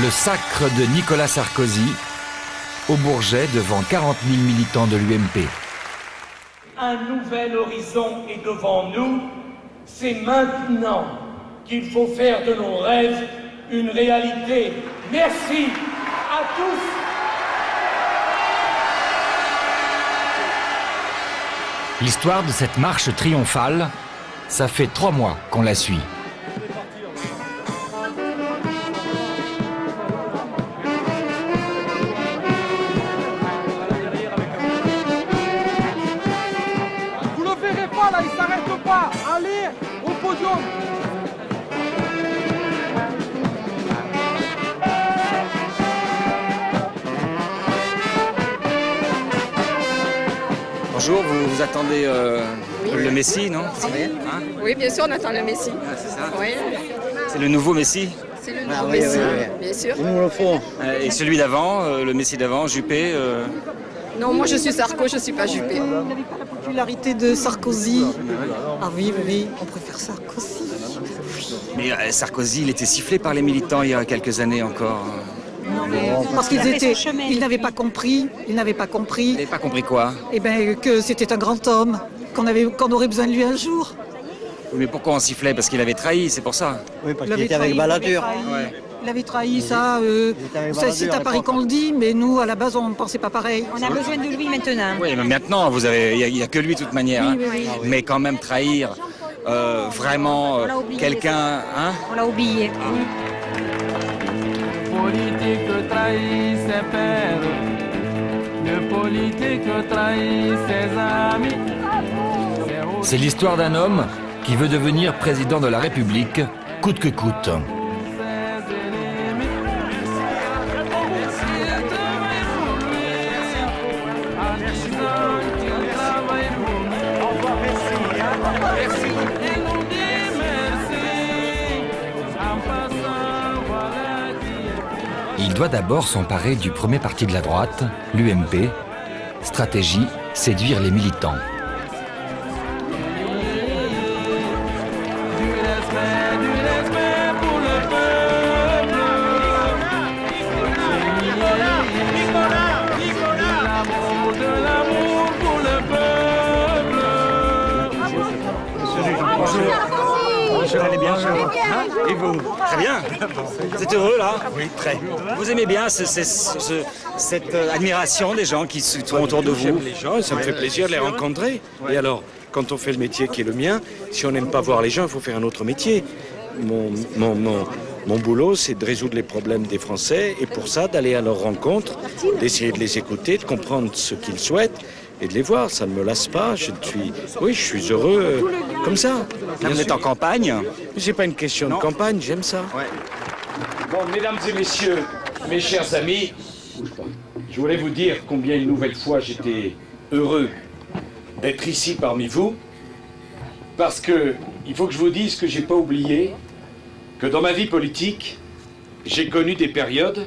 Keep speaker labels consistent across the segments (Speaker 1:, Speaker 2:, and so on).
Speaker 1: Le sacre de Nicolas Sarkozy au Bourget devant 40 000 militants de l'UMP.
Speaker 2: Un nouvel horizon est devant nous. C'est maintenant qu'il faut faire de nos rêves une réalité. Merci à tous.
Speaker 1: L'histoire de cette marche triomphale, ça fait 3 mois qu'on la suit.
Speaker 3: Vous le verrez pas là, il s'arrête pas. Allez au podium.
Speaker 4: Bonjour, vous attendez le Messie, non?
Speaker 5: Oui, bien sûr, on attend le Messie.
Speaker 4: Ah, c'est ça?
Speaker 5: Oui.
Speaker 4: C'est le nouveau Messie?
Speaker 5: C'est le nouveau Messie, bien sûr.
Speaker 6: Nous le font.
Speaker 4: Et celui d'avant, le Messie d'avant, Juppé
Speaker 5: Non, moi je suis Sarko, je ne suis pas Juppé.
Speaker 7: Vous n'avez pas la popularité de Sarkozy. Ah oui, oui, on préfère Sarkozy.
Speaker 4: Mais Sarkozy, il était sifflé par les militants il y a quelques années encore.
Speaker 7: Parce qu'ils n'avaient pas compris,
Speaker 4: Vous n'avez pas compris quoi?
Speaker 7: eh ben, que c'était un grand homme, qu'on aurait besoin de lui un jour.
Speaker 4: Mais pourquoi on sifflait? Parce qu'il avait trahi, c'est pour ça.
Speaker 6: Oui, parce qu'il était avec Balladur.
Speaker 7: Il avait trahi ça. C'est à Paris qu'on le dit, mais nous, à la base, on ne pensait pas pareil.
Speaker 8: On a besoin de lui maintenant.
Speaker 4: Oui, mais maintenant, il n'y a que lui de toute manière.
Speaker 7: Oui, oui, oui.
Speaker 4: Mais quand même trahir vraiment quelqu'un... Hein?
Speaker 8: On l'a oublié.
Speaker 3: Politique trahit ses pères, le politique trahit ses amis.
Speaker 1: C'est l'histoire d'un homme qui veut devenir président de la République, coûte que coûte. Il doit d'abord s'emparer du premier parti de la droite, l'UMP. Stratégie, séduire les militants.
Speaker 4: Vous allez bien? Et vous? Très bien. Vous êtes heureux là? Oui, très. Vous aimez bien cette admiration des gens qui sont autour de vous?
Speaker 9: J'aime les gens et ça me fait plaisir de les rencontrer. Et alors, quand on fait le métier qui est le mien, si on n'aime pas voir les gens, il faut faire un autre métier. Mon boulot, c'est de résoudre les problèmes des Français et pour ça, d'aller à leur rencontre, d'essayer de les écouter, de comprendre ce qu'ils souhaitent et de les voir. Ça ne me lasse pas. Je suis heureux comme ça.
Speaker 4: Là, vous êtes en campagne?
Speaker 9: C'est pas une question de campagne, j'aime ça.
Speaker 4: Ouais.
Speaker 10: Bon, mesdames et messieurs, mes chers amis, je voulais vous dire combien une nouvelle fois j'étais heureux d'être ici parmi vous, parce que il faut que je vous dise que j'ai pas oublié que dans ma vie politique, j'ai connu des périodes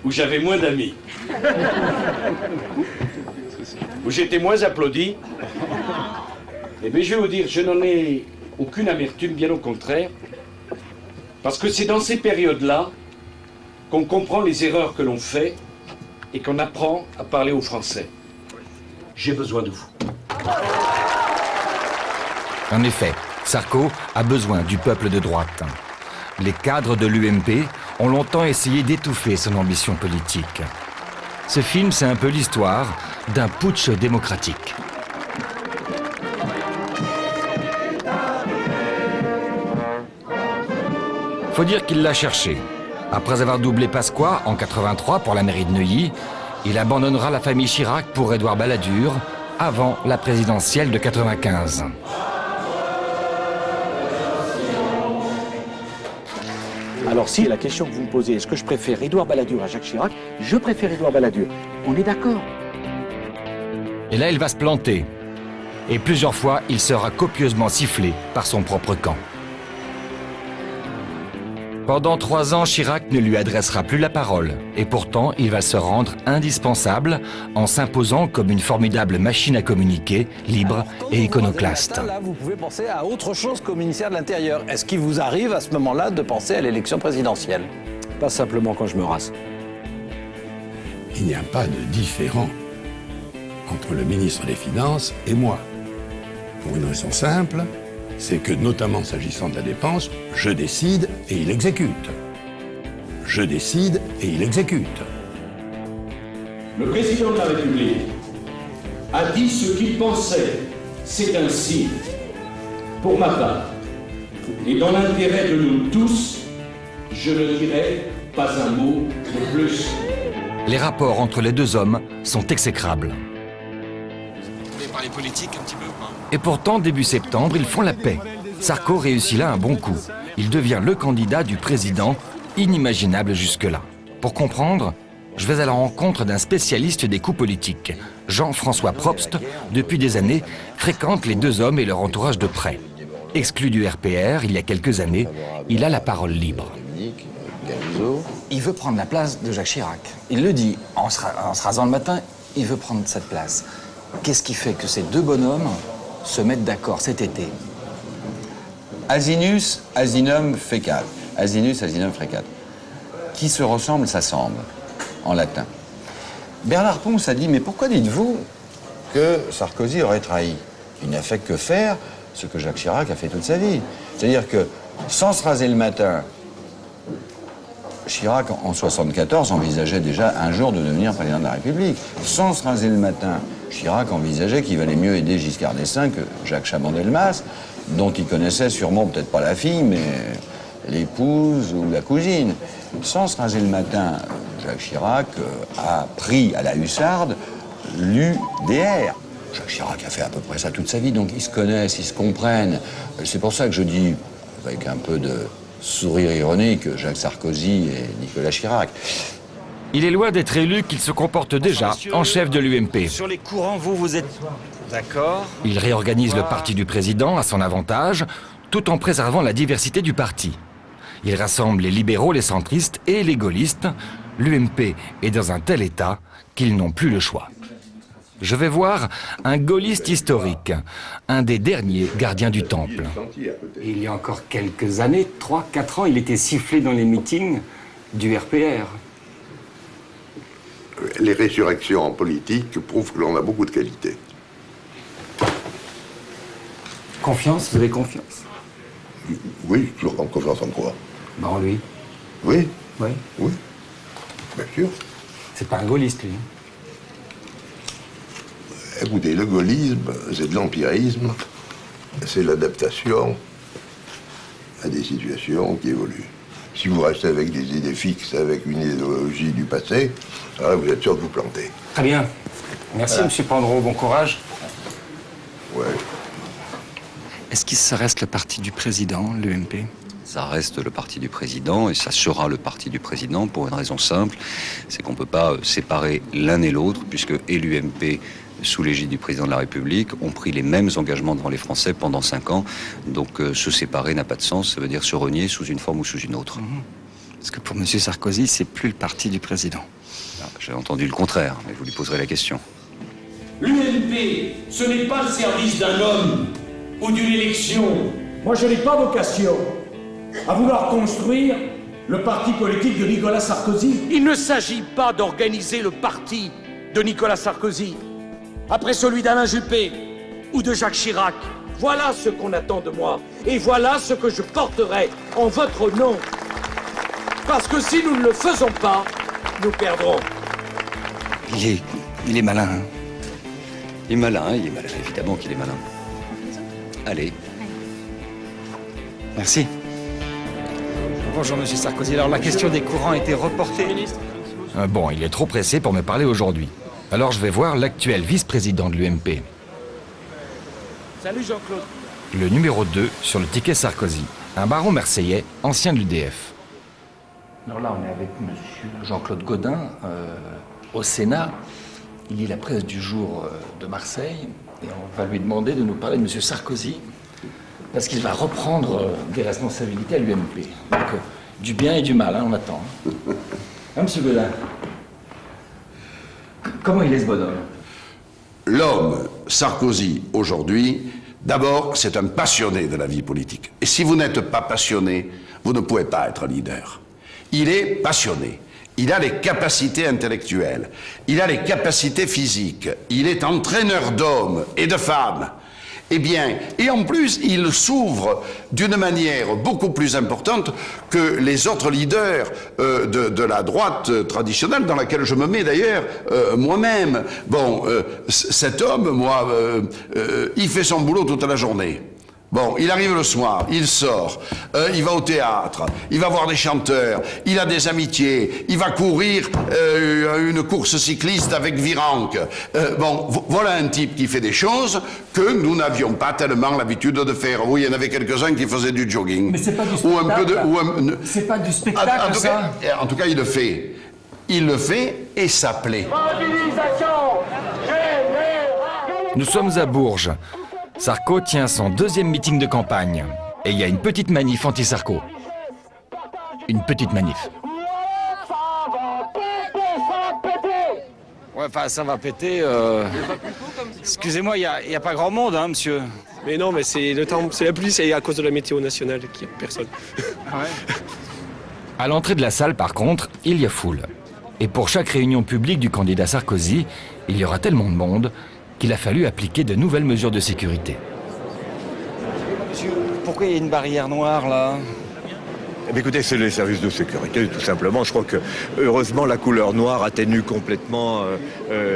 Speaker 10: où j'avais moins d'amis, où j'étais moins applaudi. Eh bien, je vais vous dire, je n'en ai aucune amertume, bien au contraire, parce que c'est dans ces périodes-là qu'on comprend les erreurs que l'on fait et qu'on apprend à parler aux Français. J'ai besoin de vous.
Speaker 1: En effet, Sarko a besoin du peuple de droite. Les cadres de l'UMP ont longtemps essayé d'étouffer son ambition politique. Ce film, c'est un peu l'histoire d'un putsch démocratique. Faut dire qu'il l'a cherché. Après avoir doublé Pasqua en 83 pour la mairie de Neuilly, il abandonnera la famille Chirac pour Édouard Balladur avant la présidentielle de 95.
Speaker 11: Alors si la question que vous me posez, est-ce que je préfère Édouard Balladur à Jacques Chirac? Je préfère Édouard Balladur. On est d'accord?
Speaker 1: Et là, il va se planter. Et plusieurs fois, il sera copieusement sifflé par son propre camp. Pendant 3 ans, Chirac ne lui adressera plus la parole. Et pourtant, il va se rendre indispensable en s'imposant comme une formidable machine à communiquer, libre et iconoclaste.
Speaker 12: Là, vous pouvez penser à autre chose qu'au ministère de l'Intérieur. Est-ce qu'il vous arrive à ce moment-là de penser à l'élection présidentielle?
Speaker 11: pas simplement quand je me rase.
Speaker 6: Il n'y a pas de différent entre le ministre des Finances et moi. Pour une raison simple, c'est que, notamment s'agissant de la dépense, je décide et il exécute. Je décide et il exécute.
Speaker 10: Le président de la République a dit ce qu'il pensait. C'est ainsi. Pour ma part, et dans l'intérêt de nous tous, je ne dirai pas un mot de plus.
Speaker 1: Les rapports entre les deux hommes sont exécrables.
Speaker 12: Vous voulez parler politique un petit peu, hein?
Speaker 1: Et pourtant, début septembre, ils font la paix. Sarko réussit là un bon coup. Il devient le candidat du président, inimaginable jusque-là. Pour comprendre, je vais à la rencontre d'un spécialiste des coups politiques. Jean-François Probst, depuis des années, fréquente les deux hommes et leur entourage de près. Exclu du RPR il y a quelques années, il a la parole libre.
Speaker 13: Il veut prendre la place de Jacques Chirac. Il le dit, en se rasant le matin, il veut prendre cette place. Qu'est-ce qui fait que ces deux bonhommes se mettent d'accord cet été?
Speaker 14: Asinus, asinum fecat. Asinus, asinum fecat. Qui se ressemble, s'assemble, en latin. Bernard Pons a dit, mais pourquoi dites-vous que Sarkozy aurait trahi? Il n'a fait que faire ce que Jacques Chirac a fait toute sa vie. C'est-à-dire que, sans se raser le matin, Chirac, en 1974, envisageait déjà un jour de devenir président de la République. Sans se raser le matin, Chirac envisageait qu'il valait mieux aider Giscard d'Estaing que Jacques Chaban-Delmas, dont il connaissait sûrement, peut-être pas la fille, mais l'épouse ou la cousine. Sans se raser le matin, Jacques Chirac a pris à la hussarde l'UDR. Jacques Chirac a fait à peu près ça toute sa vie, donc ils se connaissent, ils se comprennent. C'est pour ça que je dis, avec un peu de sourire ironique, Jacques Sarkozy et Nicolas Chirac.
Speaker 1: Il est loin d'être élu qu'il se comporte déjà en chef de l'UMP.
Speaker 4: Sur les courants, vous êtes d'accord?
Speaker 1: Il réorganise le parti du président à son avantage, tout en préservant la diversité du parti. Il rassemble les libéraux, les centristes et les gaullistes. L'UMP est dans un tel état qu'ils n'ont plus le choix. Je vais voir un gaulliste historique, un des derniers gardiens du temple.
Speaker 15: Il y a encore quelques années, 3-4 ans, il était sifflé dans les meetings du RPR.
Speaker 16: Les résurrections en politique prouvent que l'on a beaucoup de qualités.
Speaker 15: Confiance, vous avez confiance?
Speaker 16: Oui, toujours en confiance en quoi?
Speaker 15: Bah en lui.
Speaker 16: Oui?
Speaker 15: Oui.
Speaker 16: Oui, bien sûr.
Speaker 15: C'est pas un gaulliste, lui.
Speaker 16: Écoutez, le gaullisme, c'est de l'empirisme, c'est l'adaptation à des situations qui évoluent. Si vous restez avec des idées fixes, avec une idéologie du passé, alors vous êtes sûr de vous planter.
Speaker 15: Très bien. Merci, voilà. Monsieur Pandreau. Bon courage.
Speaker 16: Ouais.
Speaker 13: Est-ce que ça reste le parti du président, l'UMP?
Speaker 17: Ça reste le parti du président et ça sera le parti du président pour une raison simple, c'est qu'on ne peut pas séparer l'un et l'autre puisque et l'UMP sous l'égide du président de la République ont pris les mêmes engagements devant les Français pendant 5 ans. Donc se séparer n'a pas de sens, ça veut dire se renier sous une forme ou sous une autre.
Speaker 13: Parce que pour M. Sarkozy, c'est plus le parti du président.
Speaker 17: J'ai entendu le contraire, mais vous lui poserez la question.
Speaker 2: L'UMP, ce n'est pas le service d'un homme ou d'une élection. Moi, je n'ai pas vocation à vouloir construire le parti politique de Nicolas Sarkozy. Il ne s'agit pas d'organiser le parti de Nicolas Sarkozy après celui d'Alain Juppé ou de Jacques Chirac. Voilà ce qu'on attend de moi. Et voilà ce que je porterai en votre nom. Parce que si nous ne le faisons pas, nous perdrons.
Speaker 13: Il est malin, hein.
Speaker 17: Il est malin, évidemment qu'il est malin. Allez.
Speaker 13: Merci.
Speaker 1: Bonjour, Monsieur Sarkozy. Alors, la question des courants a été reportée. Bon, il est trop pressé pour me parler aujourd'hui. Alors, je vais voir l'actuel vice-président de l'UMP.
Speaker 2: Salut, Jean-Claude.
Speaker 1: Le numéro 2 sur le ticket Sarkozy. Un baron marseillais, ancien de l'UDF.
Speaker 18: Alors là, on est avec Monsieur Jean-Claude Gaudin, au Sénat. Il lit la presse du jour de Marseille. Et on va lui demander de nous parler de Monsieur Sarkozy. Parce qu'il va reprendre des responsabilités à l'UMP. Donc, du bien et du mal, hein, on attend. Hein, Monsieur Gaudin? Comment il est, ce bonhomme?
Speaker 16: L'homme, Sarkozy, aujourd'hui, d'abord, c'est un passionné de la vie politique. Et si vous n'êtes pas passionné, vous ne pouvez pas être leader.
Speaker 6: Il est passionné. Il a les capacités intellectuelles. Il a les capacités physiques. Il est entraîneur d'hommes et de femmes. Eh bien, et en plus, il s'ouvre d'une manière beaucoup plus importante que les autres leaders de la droite traditionnelle, dans laquelle je me mets d'ailleurs moi-même. Bon, cet homme, moi, il fait son boulot toute la journée. Bon, il arrive le soir, il sort, il va au théâtre, il va voir des chanteurs, il a des amitiés, il va courir une course cycliste avec Virenque. Bon, voilà un type qui fait des choses que nous n'avions pas tellement l'habitude de faire. Oui, il y en avait quelques-uns qui faisaient du jogging.
Speaker 18: Mais c'est pas du spectacle. C'est pas du spectacle, ça.
Speaker 6: En tout cas, il le fait. Il le fait et ça plaît.
Speaker 1: Nous sommes à Bourges. Sarko tient son deuxième meeting de campagne. Et il y a une petite manif anti-Sarko. Une petite manif.
Speaker 4: Ouais, enfin, ça va péter. Excusez-moi, il n'y a pas grand monde, hein, monsieur.
Speaker 19: Mais non, mais c'est le temps, c'est la pluie, c'est à cause de la météo nationale qu'il n'y a personne.
Speaker 1: À l'entrée de la salle, par contre, il y a foule. Et pour chaque réunion publique du candidat Sarkozy, il y aura tellement de monde qu'il a fallu appliquer de nouvelles mesures de sécurité.
Speaker 4: Monsieur, pourquoi il y a une barrière noire, là ?
Speaker 20: Eh bien, écoutez, c'est les services de sécurité, tout simplement. Je crois que, heureusement, la couleur noire atténue complètement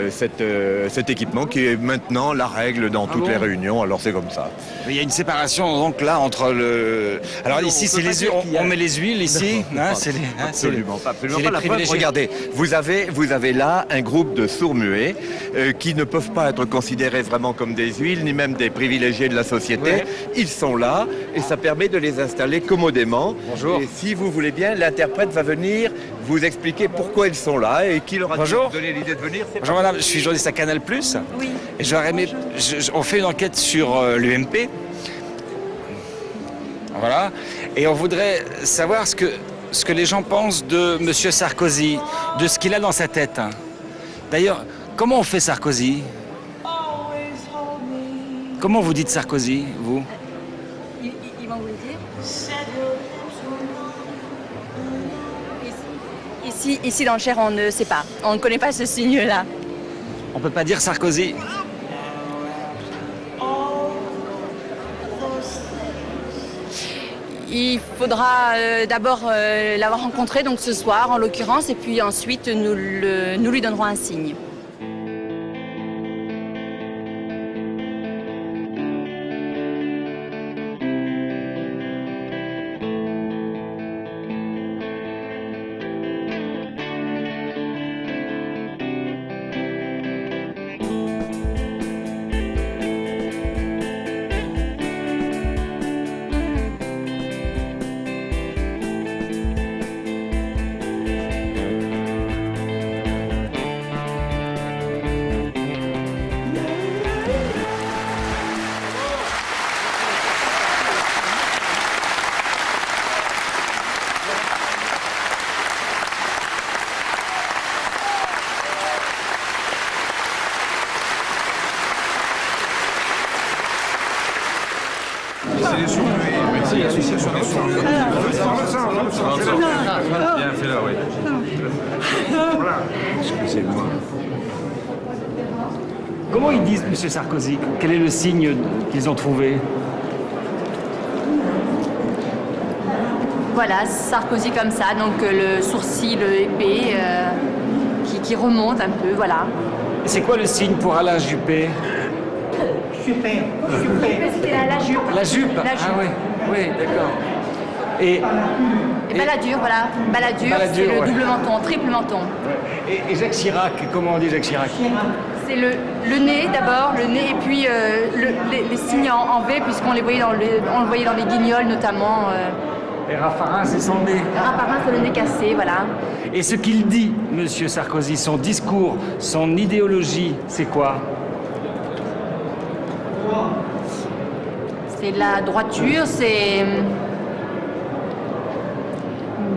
Speaker 20: cet équipement qui est maintenant la règle dans toutes les réunions. Alors, c'est comme ça.
Speaker 4: Mais il y a une séparation, donc, là, entre le... Alors, non, ici, c'est les huiles. On met les huiles, ici.
Speaker 20: Absolument pas. La preuve, regardez, vous avez là un groupe de sourds-muets qui ne peuvent pas être considérés vraiment comme des huiles, ni même des privilégiés de la société. Ouais. Ils sont là, et ça permet de les installer commodément.
Speaker 4: Bonjour.
Speaker 20: Et si vous voulez bien, l'interprète va venir vous expliquer pourquoi ils sont là et qui leur a donné l'idée de venir.
Speaker 4: Bonjour madame, je suis journaliste à Canal+. Oui. Et j'aurais aimé... on fait une enquête sur l'UMP. Voilà. Et on voudrait savoir ce que les gens pensent de M. Sarkozy, de ce qu'il a dans sa tête. D'ailleurs, comment on fait Sarkozy? Comment vous dites Sarkozy, vous?
Speaker 5: Ils vont vous le dire. Ici, dans le Cher, on ne sait pas. On ne connaît pas ce signe-là.
Speaker 4: On ne peut pas dire Sarkozy.
Speaker 5: Il faudra d'abord l'avoir rencontré, donc ce soir en l'occurrence, et puis ensuite nous lui donnerons un signe.
Speaker 12: C'est les sourds, merci, l'association des sourds. Bien, fais-la, oui. Voilà. Excusez-moi.
Speaker 4: Comment ils disent, M. Sarkozy? Quel est le signe qu'ils ont trouvé?
Speaker 5: Voilà, Sarkozy comme ça, donc le sourcil épais qui remonte un peu, voilà.
Speaker 4: C'est quoi le signe pour Alain Juppé?
Speaker 5: Juppé. C'était la jupe.
Speaker 4: La jupe. Ah oui, oui, d'accord. Et
Speaker 5: Balladur, voilà. Balladur, c'est le double menton, triple menton.
Speaker 4: Et Jacques Chirac, comment on dit Jacques Chirac?
Speaker 5: C'est le nez d'abord, le nez, et puis les signes en V, puisqu'on les voyait on le voyait dans les guignols notamment.
Speaker 4: Et Raffarin, c'est son nez.
Speaker 5: Raffarin, c'est le nez cassé, voilà.
Speaker 4: Et ce qu'il dit, M. Sarkozy, son discours, son idéologie, c'est quoi?
Speaker 5: C'est la droiture, c'est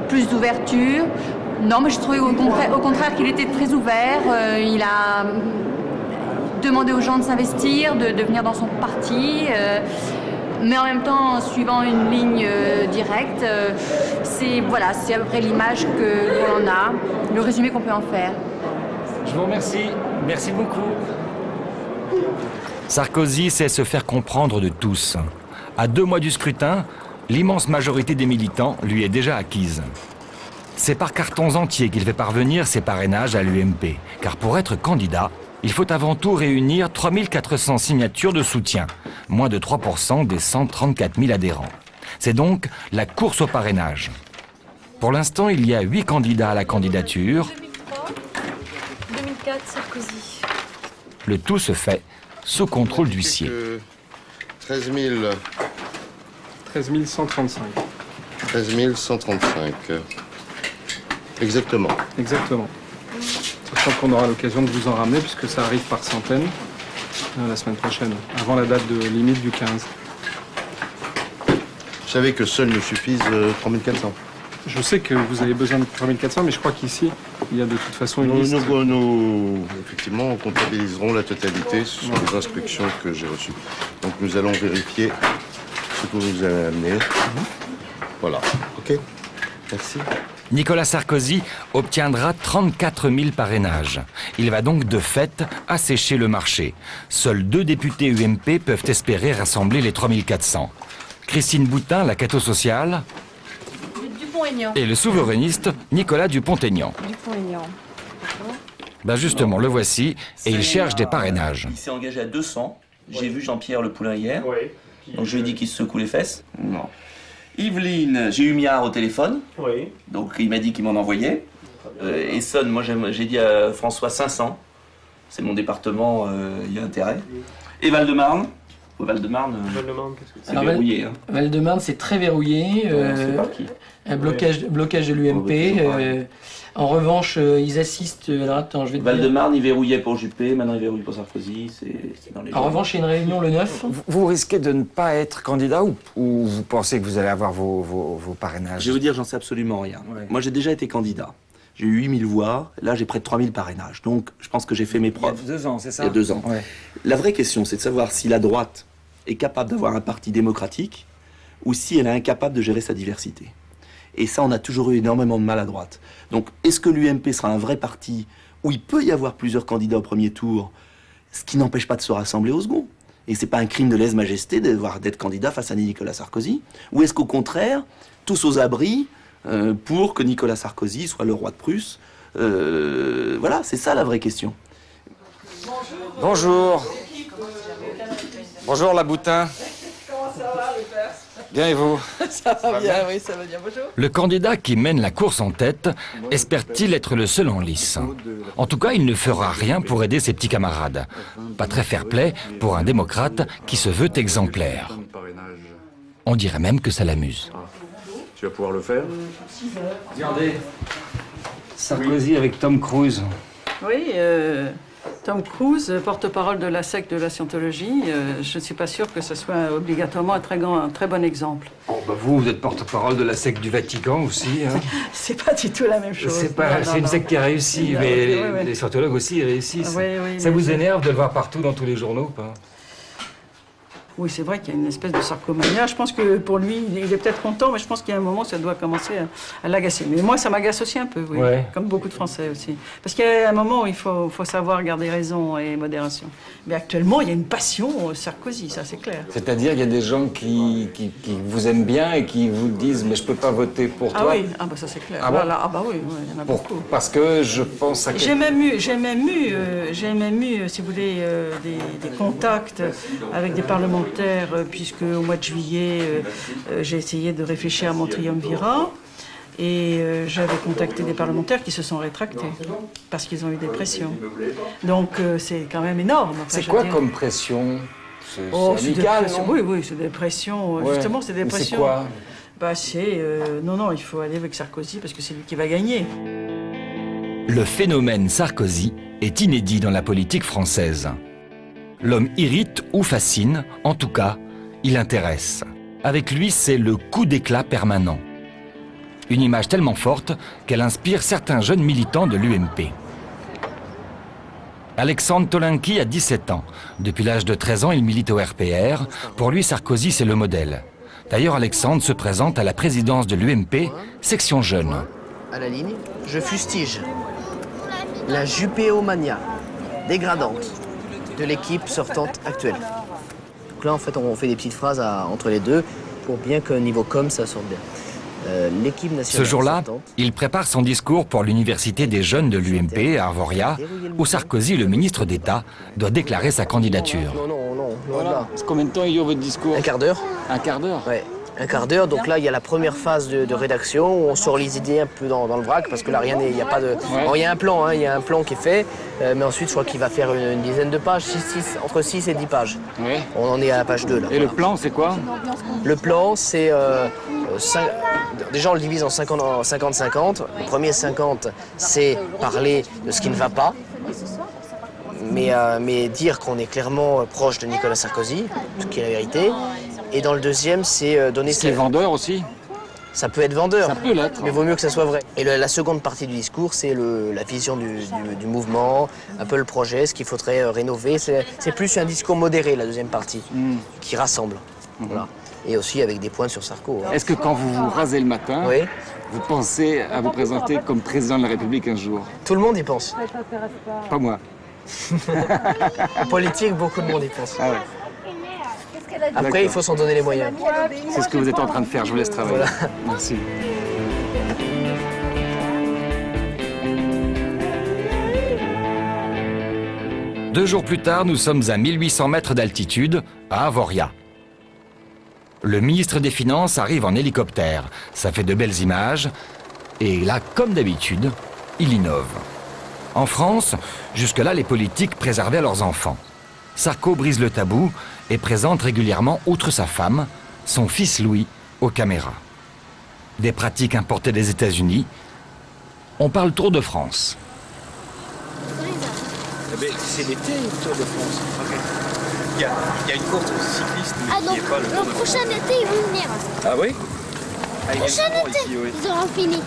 Speaker 5: plus d'ouverture. Non, mais je trouvais au contraire qu'il était très ouvert. Il a demandé aux gens de s'investir, de venir dans son parti. Mais en même temps, en suivant une ligne directe, c'est voilà, c'est à peu près l'image que l'on a, le résumé qu'on peut en faire.
Speaker 18: Je vous remercie. Merci beaucoup.
Speaker 1: Sarkozy sait se faire comprendre de tous. À 2 mois du scrutin, l'immense majorité des militants lui est déjà acquise. C'est par cartons entiers qu'il fait parvenir ses parrainages à l'UMP. Car pour être candidat, il faut avant tout réunir 3400 signatures de soutien, moins de 3% des 134 000 adhérents. C'est donc la course au parrainage. Pour l'instant, il y a 8 candidats à la candidature.
Speaker 21: 2004, Sarkozy.
Speaker 1: Le tout se fait sous contrôle d'huissier.
Speaker 22: 13
Speaker 3: 135.
Speaker 22: 13 135. Exactement.
Speaker 3: Exactement. Sachant qu'on aura l'occasion de vous en ramener, puisque ça arrive par centaines la semaine prochaine, avant la date de limite du 15.
Speaker 22: Vous savez que seuls nous suffisent 3400.
Speaker 3: Je sais que vous avez besoin de 3400, mais je crois qu'ici, il y a de toute façon une liste.
Speaker 22: Nous, effectivement, on comptabiliserons la totalité sur les instructions que j'ai reçues. Donc nous allons vérifier ce que vous avez amené. Voilà. OK. Merci.
Speaker 1: Nicolas Sarkozy obtiendra 34 000 parrainages. Il va donc de fait assécher le marché. Seuls 2 députés UMP peuvent espérer rassembler les 3400. Christine Boutin, la catho-sociale, et le souverainiste Nicolas Dupont-Aignan. Ben justement, le voici, et il cherche des parrainages.
Speaker 23: Il s'est engagé à 200. J'ai vu Jean-Pierre Le Poulain hier. Donc je lui ai dit qu'il se secoue les fesses. Non. Yveline, j'ai eu Miard au téléphone. Oui. Donc il m'a dit qu'il m'en envoyait. Essonne, moi j'ai dit à François 500. C'est mon département, il y a intérêt. Et Val-de-Marne. Val-de-Marne, c'est verrouillé. Hein.
Speaker 24: Val-de-Marne, c'est très verrouillé.
Speaker 23: C'est par qui?
Speaker 24: Un blocage de l'UMP. En revanche, ils assistent. Alors attends, je vais te dire.
Speaker 23: Val-de-Marne, ils verrouillaient pour Juppé, maintenant ils verrouillent pour Sarkozy. C'est dans les.
Speaker 24: En revanche, il y a une réunion le 9.
Speaker 1: Vous risquez de ne pas être candidat ou vous pensez que vous allez avoir vos parrainages?
Speaker 23: Je vais vous dire, j'en sais absolument rien. Ouais. Moi, j'ai déjà été candidat. J'ai eu 8000 voix. Là, j'ai près de 3000 parrainages. Donc, je pense que j'ai fait mes preuves.
Speaker 1: Il y a 2 ans, c'est ça?
Speaker 23: Il y a 2 ans.
Speaker 1: Ouais.
Speaker 23: La vraie question, c'est de savoir si la droite est capable d'avoir un parti démocratique ou si elle est incapable de gérer sa diversité. Et ça, on a toujours eu énormément de mal à droite. Donc, est-ce que l'UMP sera un vrai parti où il peut y avoir plusieurs candidats au premier tour, ce qui n'empêche pas de se rassembler au second? Et c'est pas un crime de lèse-majesté d'être candidat face à Nicolas Sarkozy? Ou est-ce qu'au contraire, tous aux abris pour que Nicolas Sarkozy soit le roi de Prusse? Voilà, c'est ça la vraie question.
Speaker 1: Bonjour. Bonjour la Boutin.
Speaker 25: Comment ça va, le père?
Speaker 1: Bien et vous?
Speaker 25: Ça va bien, oui, ça va bien. Bonjour.
Speaker 1: Le candidat qui mène la course en tête espère-t-il être le seul en lice? En tout cas, il ne fera rien pour aider ses petits camarades. Pas très fair-play pour un démocrate qui se veut exemplaire. On dirait même que ça l'amuse.
Speaker 22: Tu vas pouvoir le faire?
Speaker 18: Regardez, Sarkozy avec Tom Cruise.
Speaker 25: Oui, Tom Cruise, porte-parole de la secte de la Scientologie. Je ne suis pas sûre que ce soit obligatoirement un très bon exemple.
Speaker 18: Oh, bah vous êtes porte-parole de la secte du Vatican aussi. Hein.
Speaker 25: C'est pas du tout la même chose.
Speaker 18: C'est une secte qui a réussi, mais les scientologues aussi réussissent.
Speaker 25: Oui,
Speaker 18: ça vous énerve de le voir partout dans tous les journaux ou pas?
Speaker 25: Oui, c'est vrai qu'il y a une espèce de sarcomania. Je pense que pour lui, il est peut-être content, mais je pense qu'il y a un moment où ça doit commencer à l'agacer. Mais moi, ça m'agace aussi un peu, oui. Ouais. Comme beaucoup de Français aussi. Parce qu'il y a un moment où il faut savoir garder raison et modération. Mais actuellement, il y a une passion Sarkozy, ça c'est clair.
Speaker 1: C'est-à-dire qu'il y a des gens qui vous aiment bien et qui vous disent « mais je peux pas voter pour toi ».
Speaker 25: Ah oui, bah ça c'est clair.
Speaker 1: Ah, bon?
Speaker 25: Ah bah oui, il y en a beaucoup.
Speaker 1: Parce que je pense à...
Speaker 25: J'ai même eu, si vous voulez, des contacts avec des parlementaires, puisque au mois de juillet, j'ai essayé de réfléchir à mon triumvirat. Et j'avais contacté des parlementaires qui se sont rétractés parce qu'ils ont eu des pressions. Donc c'est quand même énorme. Enfin,
Speaker 1: c'est quoi comme pression? C'est amical, non?
Speaker 25: Oui, c'est des pressions. Ouais. Justement, c'est des pressions.
Speaker 1: C'est quoi?
Speaker 25: Bah, c'est... non, il faut aller avec Sarkozy parce que c'est lui qui va gagner.
Speaker 1: Le phénomène Sarkozy est inédit dans la politique française. L'homme irrite ou fascine, en tout cas, il intéresse. Avec lui, c'est le coup d'éclat permanent. Une image tellement forte qu'elle inspire certains jeunes militants de l'UMP. Alexandre Tolinky a 17 ans. Depuis l'âge de 13 ans, il milite au RPR. Pour lui, Sarkozy, c'est le modèle. D'ailleurs, Alexandre se présente à la présidence de l'UMP, section jeune.
Speaker 7: À la ligne, je fustige la jupéomania dégradante de l'équipe sortante actuelle. Donc là, en fait, on fait des petites phrases entre les deux pour bien que niveau com, ça sorte bien. L'équipe nationale.
Speaker 1: Ce jour-là, il prépare son discours pour l'université des jeunes de l'UMP à Arvoria, où Sarkozy, le ministre d'État, doit déclarer sa candidature.
Speaker 7: Non,
Speaker 24: Voilà. Combien de temps il dure votre discours?
Speaker 7: Un quart d'heure.
Speaker 24: Un quart d'heure?
Speaker 7: Ouais. Un quart d'heure, donc là il y a la première phase de rédaction où on sort les idées un peu dans le vrac parce que là rien n'est, il n'y a pas de... Bon, il y a un plan, hein, il y a un plan qui est fait, mais ensuite je crois qu'il va faire une dizaine de pages, entre 6 et 10 pages.
Speaker 24: Ouais.
Speaker 7: On en est à la page 2 là.
Speaker 24: Et le plan c'est quoi?
Speaker 7: Le plan c'est... déjà on le divise en 50-50. Le premier 50 c'est parler de ce qui ne va pas. Mais dire qu'on est clairement proche de Nicolas Sarkozy, ce qui est la vérité. Et dans le deuxième, c'est donner...
Speaker 24: C'est vendeur aussi?
Speaker 7: Ça peut être vendeur,
Speaker 24: ça peut l'être.
Speaker 7: Mais il vaut mieux que ça soit vrai. Et la seconde partie du discours, c'est la vision du mouvement, un peu le projet, ce qu'il faudrait rénover. C'est plus un discours modéré, la deuxième partie, qui rassemble. Voilà. Et aussi avec des points sur Sarko. Hein.
Speaker 24: Est-ce que quand vous vous rasez le matin, vous pensez à vous présenter comme président de la République un jour?
Speaker 7: Tout le monde y pense.
Speaker 24: Pas moi.
Speaker 7: En politique, beaucoup de monde y pense.
Speaker 24: Ah ouais.
Speaker 7: Après, il faut s'en donner les moyens.
Speaker 24: C'est ce que vous êtes en train de faire, je vous laisse travailler.
Speaker 7: Voilà.
Speaker 24: Merci.
Speaker 1: Deux jours plus tard, nous sommes à 1800 mètres d'altitude, à Arvoria. Le ministre des Finances arrive en hélicoptère. Ça fait de belles images. Et là, comme d'habitude, il innove. En France, jusque-là, les politiques préservaient leurs enfants. Sarko brise le tabou et présente régulièrement, outre sa femme, son fils Louis aux caméras. Des pratiques importées des États-Unis. On parle Tour de France.
Speaker 12: C'est l'été, le Tour de France. Il y a une course cycliste qui n'est pas le Tour de France.
Speaker 8: Prochain été, ils vont venir.
Speaker 12: Ah oui?
Speaker 8: Prochain été, ils auront fini.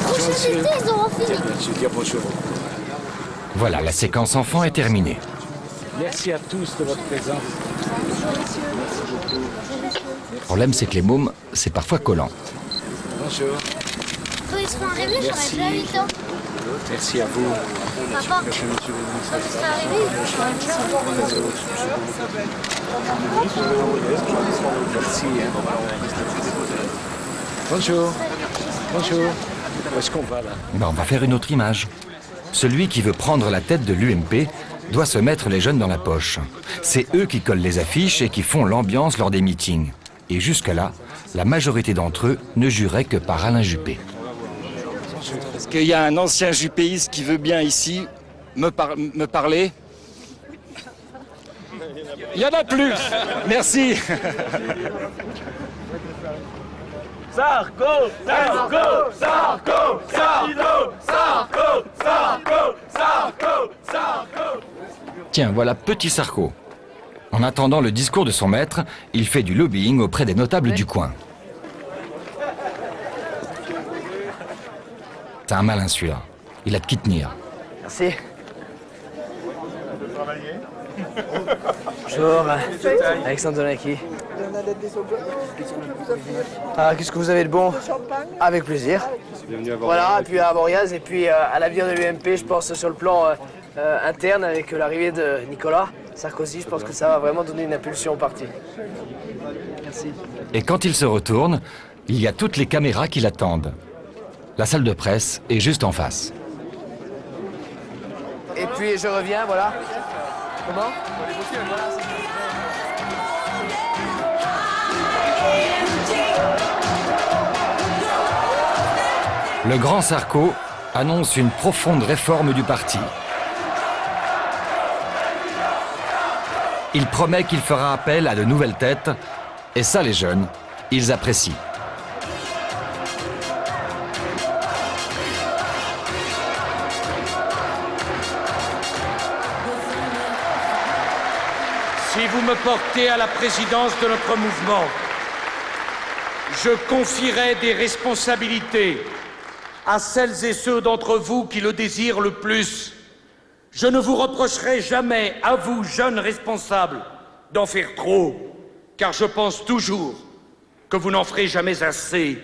Speaker 8: Prochain été, ils auront fini.
Speaker 12: Je veux dire bonjour.
Speaker 1: Voilà, la séquence enfant est terminée.
Speaker 10: Merci à tous de votre présence.
Speaker 1: Le problème, c'est que les mômes, c'est parfois collant.
Speaker 12: Bonjour.
Speaker 8: Quand ils seront arrivés, j'aurai déjà 8 ans.
Speaker 10: Merci à vous.
Speaker 8: Papa, quand tu seras arrivé,
Speaker 10: Merci. Bonjour. Bonjour. Où est-ce qu'on va là?
Speaker 1: Ben, on va faire une autre image. Celui qui veut prendre la tête de l'UMP doit se mettre les jeunes dans la poche. C'est eux qui collent les affiches et qui font l'ambiance lors des meetings. Et jusque-là, la majorité d'entre eux ne juraient que par Alain Juppé.
Speaker 4: Est-ce qu'il y a un ancien jupéiste qui veut bien ici me parler? Il n'y en a plus. Merci.
Speaker 2: Sarko, Sarko, Sarko, Sarko, Sarko, Sarko, Sarko, Sarko.
Speaker 1: Tiens, voilà petit Sarko. En attendant le discours de son maître, il fait du lobbying auprès des notables du coin. C'est un malin celui-là. Il a de qui tenir.
Speaker 7: Merci. Bonjour, Alexandre Donaki. Ah, qu'est-ce que vous avez de bon? Avec plaisir. Voilà, et puis à Avoriaz, et puis à l'avenir de l'UMP, je pense sur le plan interne, avec l'arrivée de Nicolas Sarkozy, je pense que ça va vraiment donner une impulsion au parti. Merci.
Speaker 1: Et quand il se retourne, il y a toutes les caméras qui l'attendent. La salle de presse est juste en face.
Speaker 7: Et puis je reviens, voilà. Comment?
Speaker 1: Le grand Sarko annonce une profonde réforme du parti. Il promet qu'il fera appel à de nouvelles têtes, et ça les jeunes, ils apprécient.
Speaker 2: Si vous me portez à la présidence de notre mouvement, je confierai des responsabilités à celles et ceux d'entre vous qui le désirent le plus. Je ne vous reprocherai jamais, à vous, jeunes responsables, d'en faire trop. car je pense toujours que vous n'en ferez jamais assez.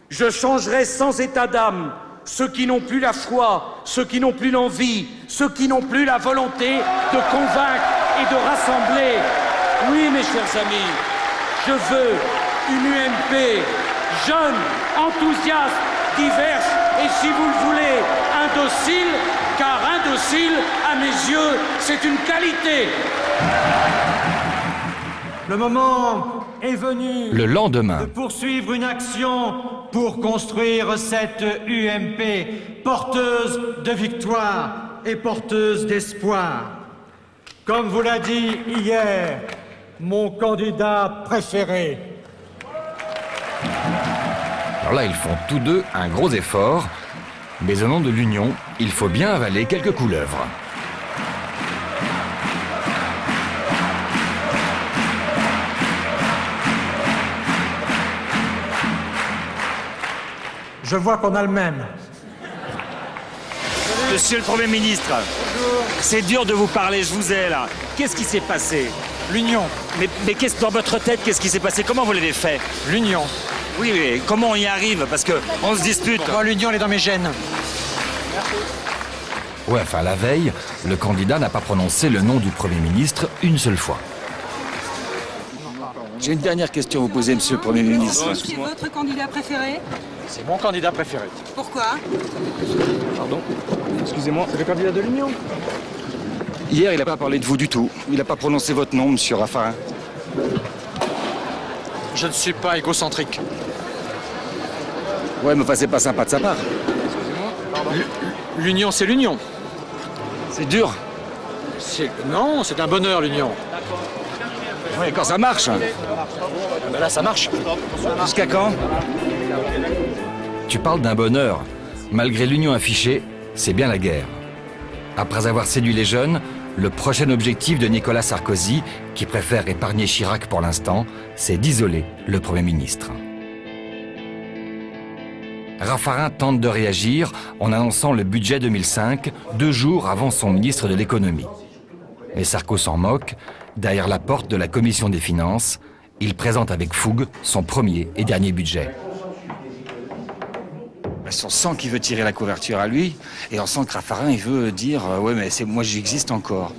Speaker 2: Je changerai sans état d'âme ceux qui n'ont plus la foi, ceux qui n'ont plus l'envie, ceux qui n'ont plus la volonté de convaincre et de rassembler. Oui, mes chers amis, je veux une UMP jeune, enthousiaste, diverse et, si vous le voulez, indocile, car indocile, à mes yeux, c'est une qualité.
Speaker 9: Le moment est venu
Speaker 1: Le lendemain,
Speaker 9: de poursuivre une action pour construire cette UMP porteuse de victoire et porteuse d'espoir. Comme vous l'a dit hier, mon candidat préféré.
Speaker 1: alors là, ils font tous deux un gros effort, mais au nom de l'Union, il faut bien avaler quelques couleuvres.
Speaker 9: Je vois qu'on a le même.
Speaker 4: Monsieur le Premier ministre, c'est dur de vous parler, je vous ai là. Qu'est-ce qui s'est passé?
Speaker 9: L'Union.
Speaker 4: Mais qu'est-ce dans votre tête, qu'est-ce qui s'est passé? Comment vous l'avez fait?
Speaker 9: L'Union.
Speaker 4: Oui, mais comment on y arrive? Parce qu'on se dispute.
Speaker 9: Moi, l'Union, elle est dans mes gènes.
Speaker 1: Ouais, enfin, la veille, le candidat n'a pas prononcé le nom du Premier ministre une seule fois.
Speaker 4: J'ai une dernière question à vous poser, monsieur le Premier ministre.
Speaker 11: C'est votre candidat préféré?
Speaker 3: C'est mon candidat préféré.
Speaker 11: Pourquoi?
Speaker 3: Pardon? Excusez-moi, c'est le candidat de l'Union.
Speaker 4: Hier, il n'a pas parlé de vous du tout. Il n'a pas prononcé votre nom, monsieur Raffarin.
Speaker 3: Je ne suis pas égocentrique.
Speaker 4: Ouais, mais enfin, c'est pas sympa de sa part.
Speaker 3: L'Union, c'est l'Union.
Speaker 4: C'est dur.
Speaker 3: Non, c'est un bonheur, l'Union.
Speaker 4: Oui, quand ça marche.
Speaker 3: Ben là, ça marche.
Speaker 4: Jusqu'à quand?
Speaker 1: Tu parles d'un bonheur. Malgré l'union affichée, c'est bien la guerre. Après avoir séduit les jeunes, le prochain objectif de Nicolas Sarkozy, qui préfère épargner Chirac pour l'instant, c'est d'isoler le Premier ministre. Raffarin tente de réagir en annonçant le budget 2005, 2 jours avant son ministre de l'économie. Mais Sarko s'en moque. Derrière la porte de la commission des finances, il présente avec fougue son premier et dernier budget.
Speaker 4: On sent qu'il veut tirer la couverture à lui, et on sent que Raffarin, il veut dire ouais, mais moi j'existe encore.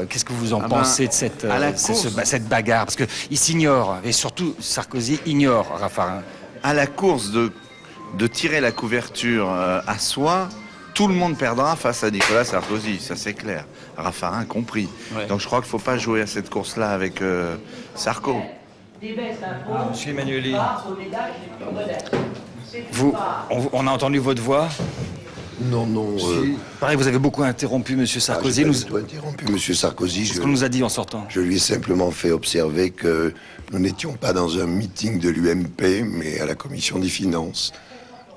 Speaker 4: Qu'est-ce que vous en pensez de cette bagarre? Parce qu'il s'ignore, et surtout Sarkozy ignore Raffarin.
Speaker 20: À la course de tirer la couverture à soi, tout le monde perdra face à Nicolas Sarkozy, ça c'est clair. Raffarin compris. Ouais. Donc je crois qu'il ne faut pas jouer à cette course-là avec Sarko.
Speaker 4: Monsieur Emmanueli, on a entendu votre voix.
Speaker 16: Non.
Speaker 4: Pareil, vous avez beaucoup interrompu M. Sarkozy.
Speaker 16: Je n'ai pas interrompu M. Sarkozy.
Speaker 4: Ce qu'on nous a dit en sortant.
Speaker 16: Je lui ai simplement fait observer que nous n'étions pas dans un meeting de l'UMP, mais à la commission des finances.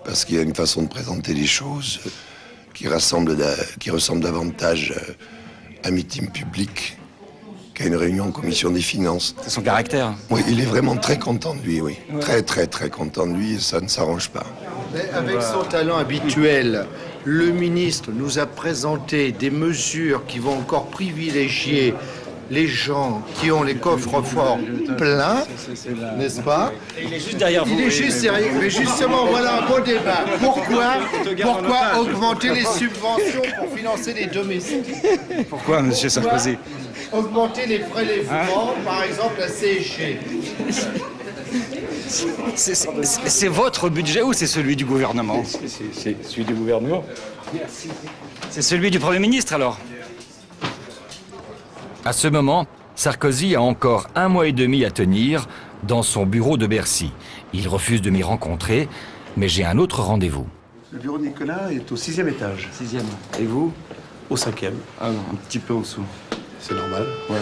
Speaker 16: Parce qu'il y a une façon de présenter les choses qui ressemble davantage à un meeting public qu'à une réunion en commission des finances.
Speaker 4: C'est son caractère.
Speaker 16: Oui, il est vraiment très content de lui, oui. Ouais. Très content de lui, et ça ne s'arrange pas.
Speaker 14: Mais avec son talent habituel, le ministre nous a présenté des mesures qui vont encore privilégier les gens qui ont les coffres forts pleins, n'est-ce pas?
Speaker 4: Il est juste derrière vous.
Speaker 14: Il est juste derrière. Mais justement, voilà un beau débat. Pourquoi augmenter les subventions pour financer les domestiques?
Speaker 4: Pourquoi, M. Sarkozy?
Speaker 14: Augmenter les prélèvements, par exemple la CSG.
Speaker 4: C'est votre budget ou c'est celui du gouvernement?
Speaker 10: C'est celui du gouvernement.
Speaker 4: C'est celui du Premier ministre alors?
Speaker 1: À ce moment, Sarkozy a encore 1 mois et demi à tenir dans son bureau de Bercy. Il refuse de m'y rencontrer, mais j'ai un autre rendez-vous.
Speaker 14: Le bureau de Nicolas est au 6e étage.
Speaker 23: 6e. Et vous?
Speaker 14: Au 5e.
Speaker 23: Ah non, un petit peu au dessous.
Speaker 14: C'est normal.
Speaker 23: Ouais.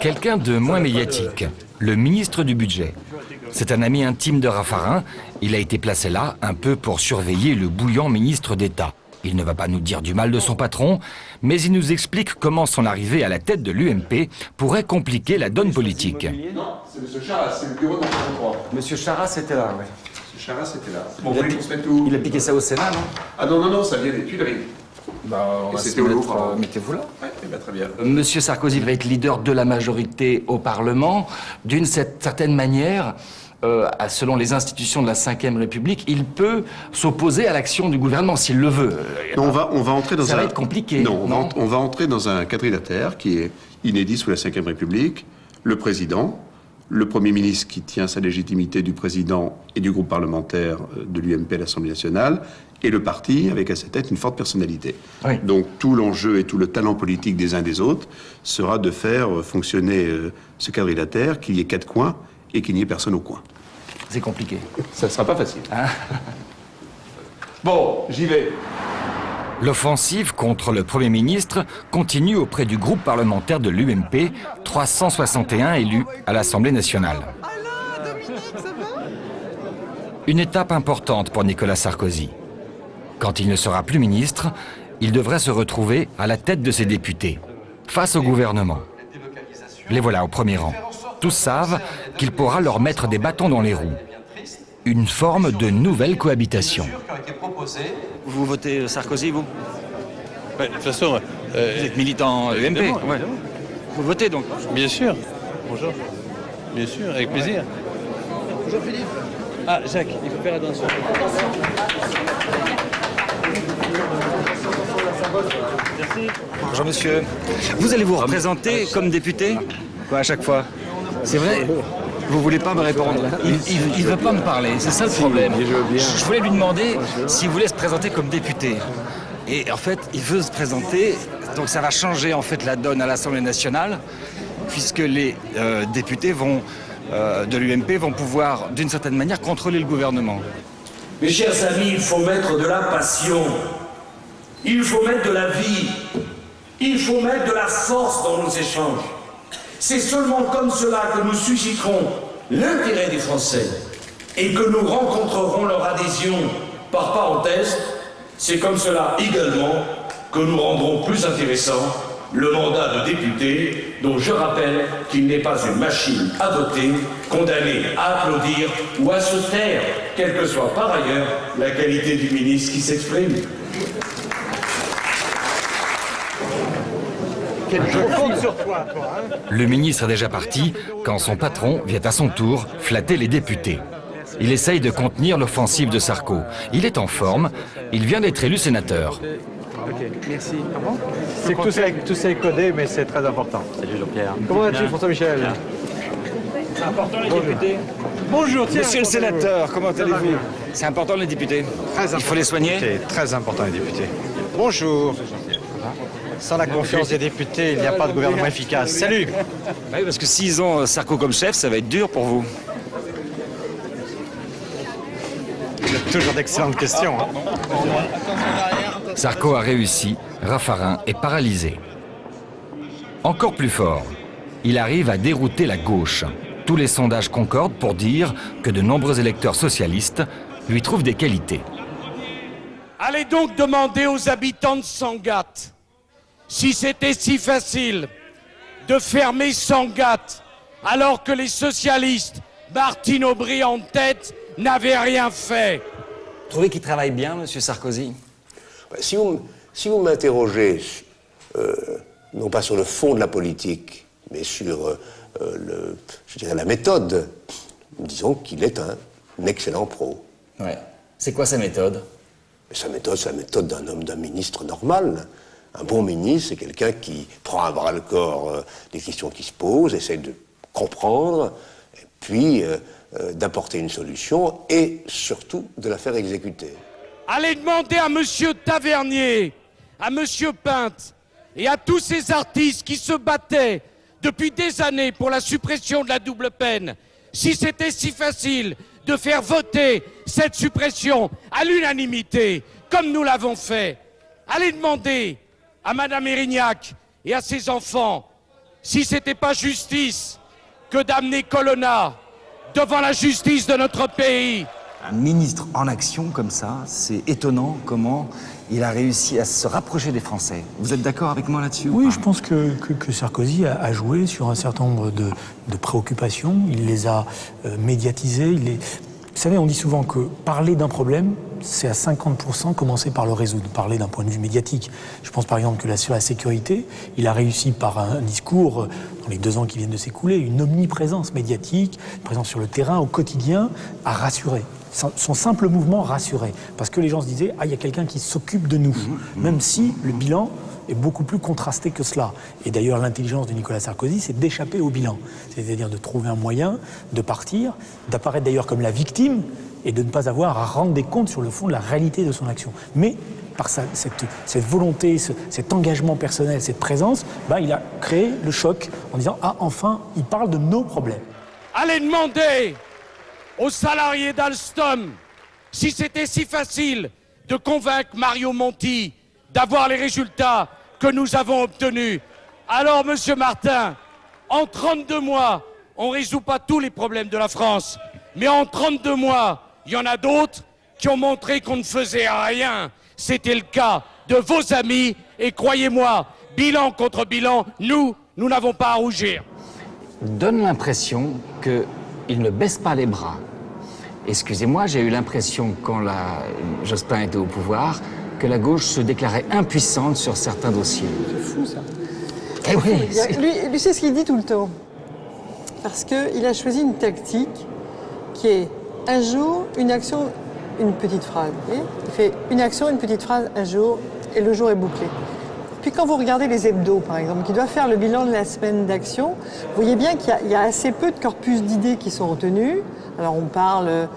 Speaker 1: Quelqu'un de moins médiatique, le ministre du Budget. C'est un ami intime de Raffarin. Il a été placé là un peu pour surveiller le bouillant ministre d'État. Il ne va pas nous dire du mal de son patron, mais il nous explique comment son arrivée à la tête de l'UMP pourrait compliquer la donne politique.
Speaker 14: Non, c'est M. Charras, c'est le bureau de 3.
Speaker 23: M. Charras était là, oui.
Speaker 14: M. Charras était là.
Speaker 23: Bon, il a piqué ça au Sénat, non?
Speaker 14: Ah non, ça vient des Tuileries.
Speaker 23: Bah,
Speaker 14: c'était au Louvre.
Speaker 23: Mettez-vous là.
Speaker 14: Ouais.
Speaker 6: Eh bien, très bien.
Speaker 18: Monsieur Sarkozy va être leader de la majorité au Parlement. D'une certaine manière, selon les institutions de la Ve République, il peut s'opposer à l'action du gouvernement s'il le veut.
Speaker 6: Non, on va entrer dans
Speaker 18: ça va être compliqué.
Speaker 6: Non, on va entrer dans un quadrilatère qui est inédit sous la Ve République. Le président, le Premier ministre qui tient sa légitimité du président et du groupe parlementaire de l'UMP à l'Assemblée nationale, et le parti avec à sa tête une forte personnalité. Oui. Donc tout l'enjeu et tout le talent politique des uns des autres sera de faire fonctionner ce quadrilatère, qu'il y ait 4 coins et qu'il n'y ait personne au coin.
Speaker 18: C'est compliqué.
Speaker 6: Ça ne sera pas facile.
Speaker 18: Hein?
Speaker 6: Bon, j'y vais.
Speaker 1: L'offensive contre le Premier ministre continue auprès du groupe parlementaire de l'UMP, 361 élus à l'Assemblée nationale. Une étape importante pour Nicolas Sarkozy. Quand il ne sera plus ministre, il devrait se retrouver à la tête de ses députés, face au gouvernement. Les voilà au premier rang. Tous savent qu'il pourra leur mettre des bâtons dans les roues. Une forme de nouvelle cohabitation.
Speaker 4: Vous votez Sarkozy, vous?
Speaker 13: Ouais, de toute façon...
Speaker 4: vous êtes militant UMP, ouais. Vous votez donc?
Speaker 13: Bien sûr. Bonjour. Bien sûr, avec plaisir.
Speaker 7: Bonjour Philippe.
Speaker 13: Ah, Jacques, il faut faire attention.
Speaker 4: Merci. Bonjour monsieur. Vous allez vous représenter comme député? Quoi, à chaque fois? C'est vrai? Vous voulez pas me répondre? Il veut pas me parler, c'est ça le problème. Je voulais lui demander s'il voulait se présenter comme député. Et en fait, il veut se présenter, donc ça va changer en fait la donne à l'Assemblée nationale, puisque les députés de l'UMP vont pouvoir, d'une certaine manière, contrôler le gouvernement.
Speaker 2: Mes chers amis, il faut mettre de la passion, il faut mettre de la vie, il faut mettre de la force dans nos échanges. C'est seulement comme cela que nous susciterons l'intérêt des Français et que nous rencontrerons leur adhésion. Par parenthèse, c'est comme cela également que nous rendrons plus intéressant le mandat de député, dont je rappelle qu'il n'est pas une machine à voter, condamnée à applaudir ou à se taire, quelle que soit par ailleurs la qualité du ministre qui s'exprime.
Speaker 1: Le ministre est déjà parti quand son patron vient à son tour flatter les députés. Il essaye de contenir l'offensive de Sarko. Il est en forme, il vient d'être élu sénateur.
Speaker 15: Ok, merci. C'est que tout ça est codé, mais c'est très important.
Speaker 17: Salut Jean-Pierre.
Speaker 15: Comment vas-tu, François-Michel?
Speaker 4: C'est important les députés.
Speaker 15: Bonjour, tiens.
Speaker 4: Monsieur le sénateur, comment allez-vous? C'est important les députés. Il faut les soigner.
Speaker 15: C'est très important les députés. Bonjour. Sans la confiance des députés, il n'y a pas de gouvernement efficace. Salut.
Speaker 4: Oui, parce que s'ils ont Sarko comme chef, ça va être dur pour vous.
Speaker 15: Vous avez toujours d'excellentes questions. Hein.
Speaker 1: Sarko a réussi, Raffarin est paralysé. Encore plus fort, il arrive à dérouter la gauche. Tous les sondages concordent pour dire que de nombreux électeurs socialistes lui trouvent des qualités.
Speaker 2: Allez donc demander aux habitants de Sangatte si c'était si facile de fermer Sangatte alors que les socialistes, Martine Aubry en tête, n'avaient rien fait.
Speaker 4: Vous trouvez qu'il travaille bien, monsieur Sarkozy?
Speaker 21: Si vous m'interrogez, non pas sur le fond de la politique, mais sur je dirais la méthode, disons qu'il est un excellent pro.
Speaker 4: Ouais. C'est quoi sa méthode?
Speaker 21: Sa méthode, c'est la méthode d'un ministre normal. Un bon ministre, c'est quelqu'un qui prend à bras-le-corps des questions qui se posent, essaie de comprendre, et puis d'apporter une solution, et surtout de la faire exécuter.
Speaker 2: Allez demander à monsieur Tavernier, à monsieur Pinte, et à tous ces artistes qui se battaient depuis des années pour la suppression de la double peine, si c'était si facile de faire voter cette suppression à l'unanimité, comme nous l'avons fait. Allez demander à Madame Erignac et à ses enfants si c'était pas justice que d'amener Colonna devant la justice de notre pays.
Speaker 4: Un ministre en action comme ça, c'est étonnant comment il a réussi à se rapprocher des Français. Vous êtes d'accord avec moi là-dessus?
Speaker 26: Oui, je pense que Sarkozy a joué sur un certain nombre de préoccupations. Il les a médiatisées. Vous savez, on dit souvent que parler d'un problème, c'est à 50% commencer par le résoudre, parler d'un point de vue médiatique. Je pense par exemple que sur la sécurité, il a réussi par un discours, dans les 2 ans qui viennent de s'écouler, une omniprésence médiatique, une présence sur le terrain, au quotidien, à rassurer. Son simple mouvement rassurait, parce que les gens se disaient « Ah, il y a quelqu'un qui s'occupe de nous », même si le bilan est beaucoup plus contrasté que cela. Et d'ailleurs, l'intelligence de Nicolas Sarkozy, c'est d'échapper au bilan, c'est-à-dire de trouver un moyen de partir, d'apparaître d'ailleurs comme la victime, et de ne pas avoir à rendre des comptes sur le fond de la réalité de son action. Mais par cette volonté, cet engagement personnel, cette présence, il a créé le choc en disant « Ah, enfin, il parle de nos problèmes ».
Speaker 2: Allez demander aux salariés d'Alstom si c'était si facile de convaincre Mario Monti d'avoir les résultats que nous avons obtenus. Alors, Monsieur Martin, en 32 mois, on ne résout pas tous les problèmes de la France, mais en 32 mois, il y en a d'autres qui ont montré qu'on ne faisait rien. C'était le cas de vos amis, et croyez-moi, bilan contre bilan, nous n'avons pas à rougir.
Speaker 18: Donne l'impression qu'il ne baisse pas les bras. Excusez-moi, j'ai eu l'impression, quand Jospin était au pouvoir, que la gauche se déclarait impuissante sur certains dossiers.
Speaker 11: C'est fou, ça.
Speaker 18: Eh oui.
Speaker 11: Lui, c'est ce qu'il dit tout le temps. Parce qu'il a choisi une tactique qui est un jour, une action, une petite phrase. Il fait une action, une petite phrase un jour, et le jour est bouclé. Puis quand vous regardez les hebdos, par exemple, qui doivent faire le bilan de la semaine d'action, vous voyez bien qu'il y a assez peu de corpus d'idées qui sont retenus. Alors on parle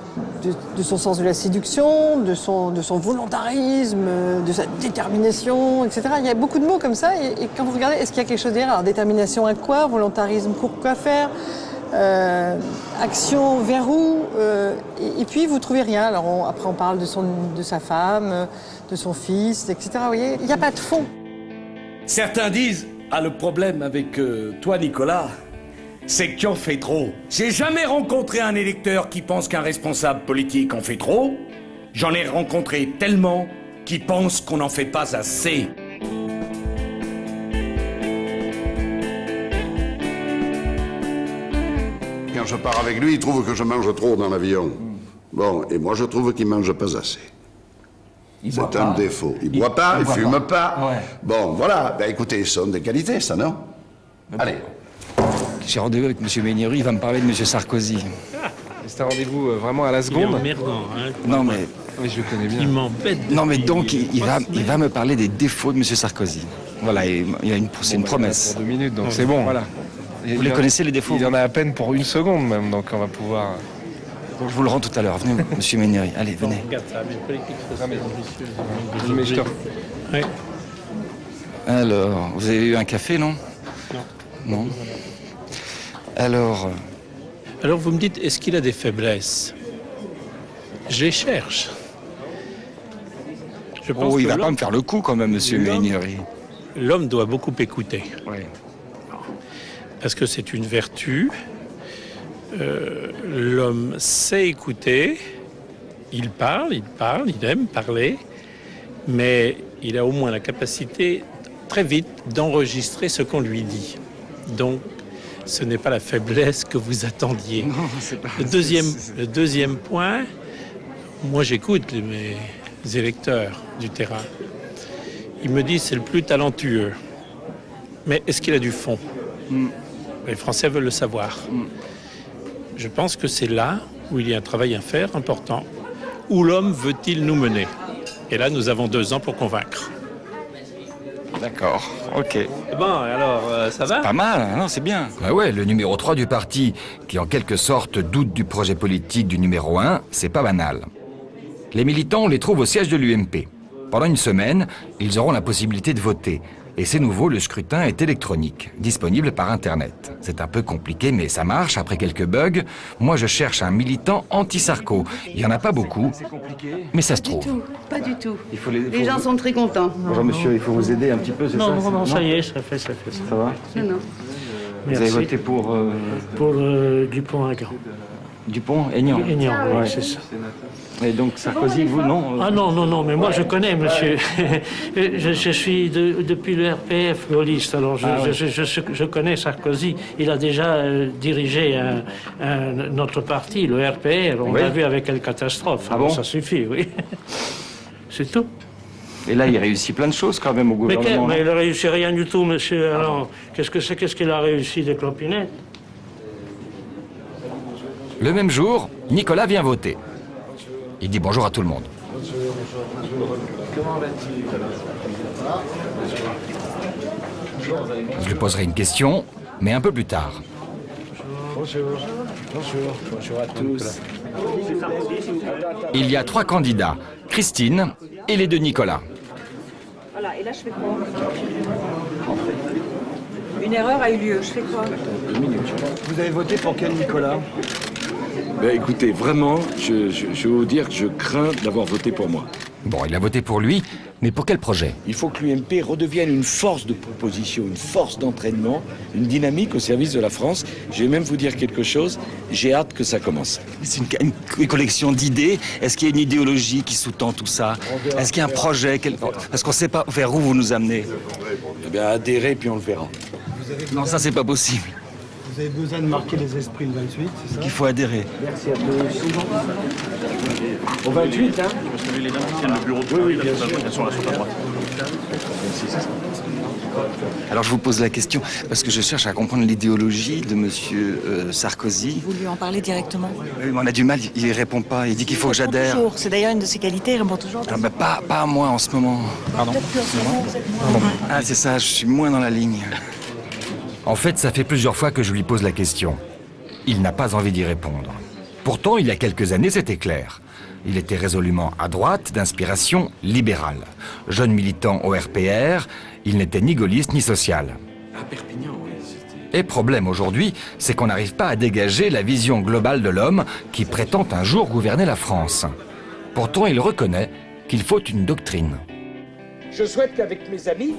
Speaker 11: de son sens de la séduction, de son volontarisme, de sa détermination, etc. Il y a beaucoup de mots comme ça, et quand vous regardez, est-ce qu'il y a quelque chose derrière? Alors, détermination à quoi? Volontarisme pour quoi faire? Action vers où? Et puis vous trouvez rien. Alors après on parle de sa femme, de son fils, etc. Vous voyez, il n'y a pas de fond.
Speaker 2: Certains disent, le problème avec toi, Nicolas, c'est que tu en fais trop. J'ai jamais rencontré un électeur qui pense qu'un responsable politique en fait trop. J'en ai rencontré tellement qui pensent qu'on n'en fait pas assez.
Speaker 6: Quand je pars avec lui, il trouve que je mange trop dans l'avion. Bon, et moi je trouve qu'il mange pas assez. C'est un défaut. Il boit pas, il fume pas.
Speaker 18: Ouais.
Speaker 6: Bon, voilà. Ben écoutez, ce sont des qualités, ça, non? Allez.
Speaker 4: J'ai rendez-vous avec M. Méniry, il va me parler de M. Sarkozy.
Speaker 3: C'est un rendez-vous vraiment à la seconde.
Speaker 5: Il est emmerdant, hein.
Speaker 4: Non, mais...
Speaker 3: Oui, je le connais bien.
Speaker 5: Il m'embête.
Speaker 4: Non, mais donc, il va me parler des défauts de M. Sarkozy. Voilà, c'est une promesse.
Speaker 3: Pour 2 minutes, donc c'est bon. Voilà.
Speaker 4: Vous les connaissez, les défauts?
Speaker 3: Il y en a à peine pour 1 seconde, même, donc on va pouvoir...
Speaker 4: Je vous le rends tout à l'heure. Venez, M. Méniry. Allez, venez.
Speaker 5: Regarde, ça va être politique,
Speaker 3: Mais je te...
Speaker 5: Oui.
Speaker 4: Alors, vous avez eu un café, non? Non. Alors,
Speaker 5: vous me dites, est-ce qu'il a des faiblesses? Je les cherche. Je pense
Speaker 4: il va pas me faire le coup quand même, M. Méniry.
Speaker 5: L'homme doit beaucoup écouter.
Speaker 4: Oui.
Speaker 5: Parce que c'est une vertu. L'homme sait écouter. Il parle, il aime parler. Mais il a au moins la capacité, très vite, d'enregistrer ce qu'on lui dit. Donc, ce n'est pas la faiblesse que vous attendiez.
Speaker 4: Non, c'est pas...
Speaker 5: Le deuxième point, moi j'écoute mes électeurs du terrain. Ils me disent c'est le plus talentueux. Mais est-ce qu'il a du fond? Les Français veulent le savoir. Je pense que c'est là où il y a un travail à faire important. Où l'homme veut-il nous mener? Et là, nous avons 2 ans pour convaincre.
Speaker 4: D'accord, ok.
Speaker 5: Bon, alors, ça va?
Speaker 4: Pas mal, non, c'est bien.
Speaker 1: Ah ouais, le numéro 3 du parti, qui en quelque sorte doute du projet politique du numéro 1, c'est pas banal. Les militants, on les trouve au siège de l'UMP. Pendant une semaine, ils auront la possibilité de voter. Et c'est nouveau, le scrutin est électronique, disponible par Internet. C'est un peu compliqué, mais ça marche, après quelques bugs. Moi, je cherche un militant anti-Sarko. Il n'y en a pas beaucoup, mais ça se trouve.
Speaker 17: Pas du tout. Les gens sont très contents.
Speaker 4: Bonjour monsieur, il faut vous aider un petit peu, c'est ça?
Speaker 5: Non, ça y est, ça fait.
Speaker 4: Ça va?
Speaker 17: Non.
Speaker 4: Vous avez voté pour...
Speaker 5: Pour Dupont-Aignan.
Speaker 4: Dupont-Aignan.
Speaker 5: Aignan, oui, c'est ça.
Speaker 4: Et donc Sarkozy, vous, non?
Speaker 5: Ah non, mais moi je connais, monsieur. je suis depuis le RPF gaulliste, alors je connais Sarkozy. Il a déjà dirigé notre parti, le RPR. On l'a vu avec quelle catastrophe.
Speaker 4: Ah bon?
Speaker 5: Ça suffit, oui. C'est tout.
Speaker 4: Et là, il réussit plein de choses quand même au gouvernement.
Speaker 5: Mais il ne réussit rien du tout, monsieur. Alors, qu'est-ce qu'il a réussi des clopinettes?
Speaker 1: Le même jour, Nicolas vient voter. Il dit bonjour à tout le monde.
Speaker 13: Comment vas-tu?
Speaker 1: Je lui poserai une question, mais un peu plus tard.
Speaker 13: Bonjour à tous.
Speaker 1: Il y a 3 candidats, Christine et les 2 Nicolas.
Speaker 8: Voilà, et là je fais quoi? Une erreur a eu lieu, je fais quoi?
Speaker 12: Vous avez voté pour quel Nicolas?
Speaker 10: Ben écoutez, vraiment, je vais vous dire que je crains d'avoir voté pour moi.
Speaker 1: Bon, il a voté pour lui, mais pour quel projet?
Speaker 10: Il faut que l'UMP redevienne une force de proposition, une force d'entraînement, une dynamique au service de la France. Je vais même vous dire quelque chose, j'ai hâte que ça commence.
Speaker 4: C'est une collection d'idées. Est-ce qu'il y a une idéologie qui sous-tend tout ça? Est-ce qu'il y a un projet? Parce qu'on ne sait pas vers où vous nous amenez.
Speaker 10: Eh bien, adhérez, puis on le verra.
Speaker 4: Non, ça, c'est pas possible.
Speaker 12: Vous avez besoin de marquer les esprits le 28, c'est ça?
Speaker 4: Il faut adhérer.
Speaker 12: Merci à tous.
Speaker 10: Au 28, hein?
Speaker 13: Parce que les dames qui tiennent le bureau de elles sont là sur la droite.
Speaker 4: Alors je vous pose la question, parce que je cherche à comprendre l'idéologie de monsieur Sarkozy.
Speaker 8: Vous lui en parlez directement?
Speaker 4: Oui, mais on a du mal, il répond pas, il dit qu'il faut que j'adhère.
Speaker 8: C'est d'ailleurs une de ses qualités, il répond toujours.
Speaker 4: Ah, bah, pas à moi en ce moment. Pardon? Ah, c'est ça, je suis moins dans la ligne.
Speaker 1: En fait, ça fait plusieurs fois que je lui pose la question. Il n'a pas envie d'y répondre. Pourtant, il y a quelques années, c'était clair. Il était résolument à droite, d'inspiration libérale. Jeune militant au RPR, il n'était ni gaulliste ni social.
Speaker 10: À Perpignan, oui.
Speaker 1: Et problème aujourd'hui, c'est qu'on n'arrive pas à dégager la vision globale de l'homme qui prétend un jour gouverner la France. Pourtant, il reconnaît qu'il faut une doctrine.
Speaker 2: Je souhaite qu'avec mes amis,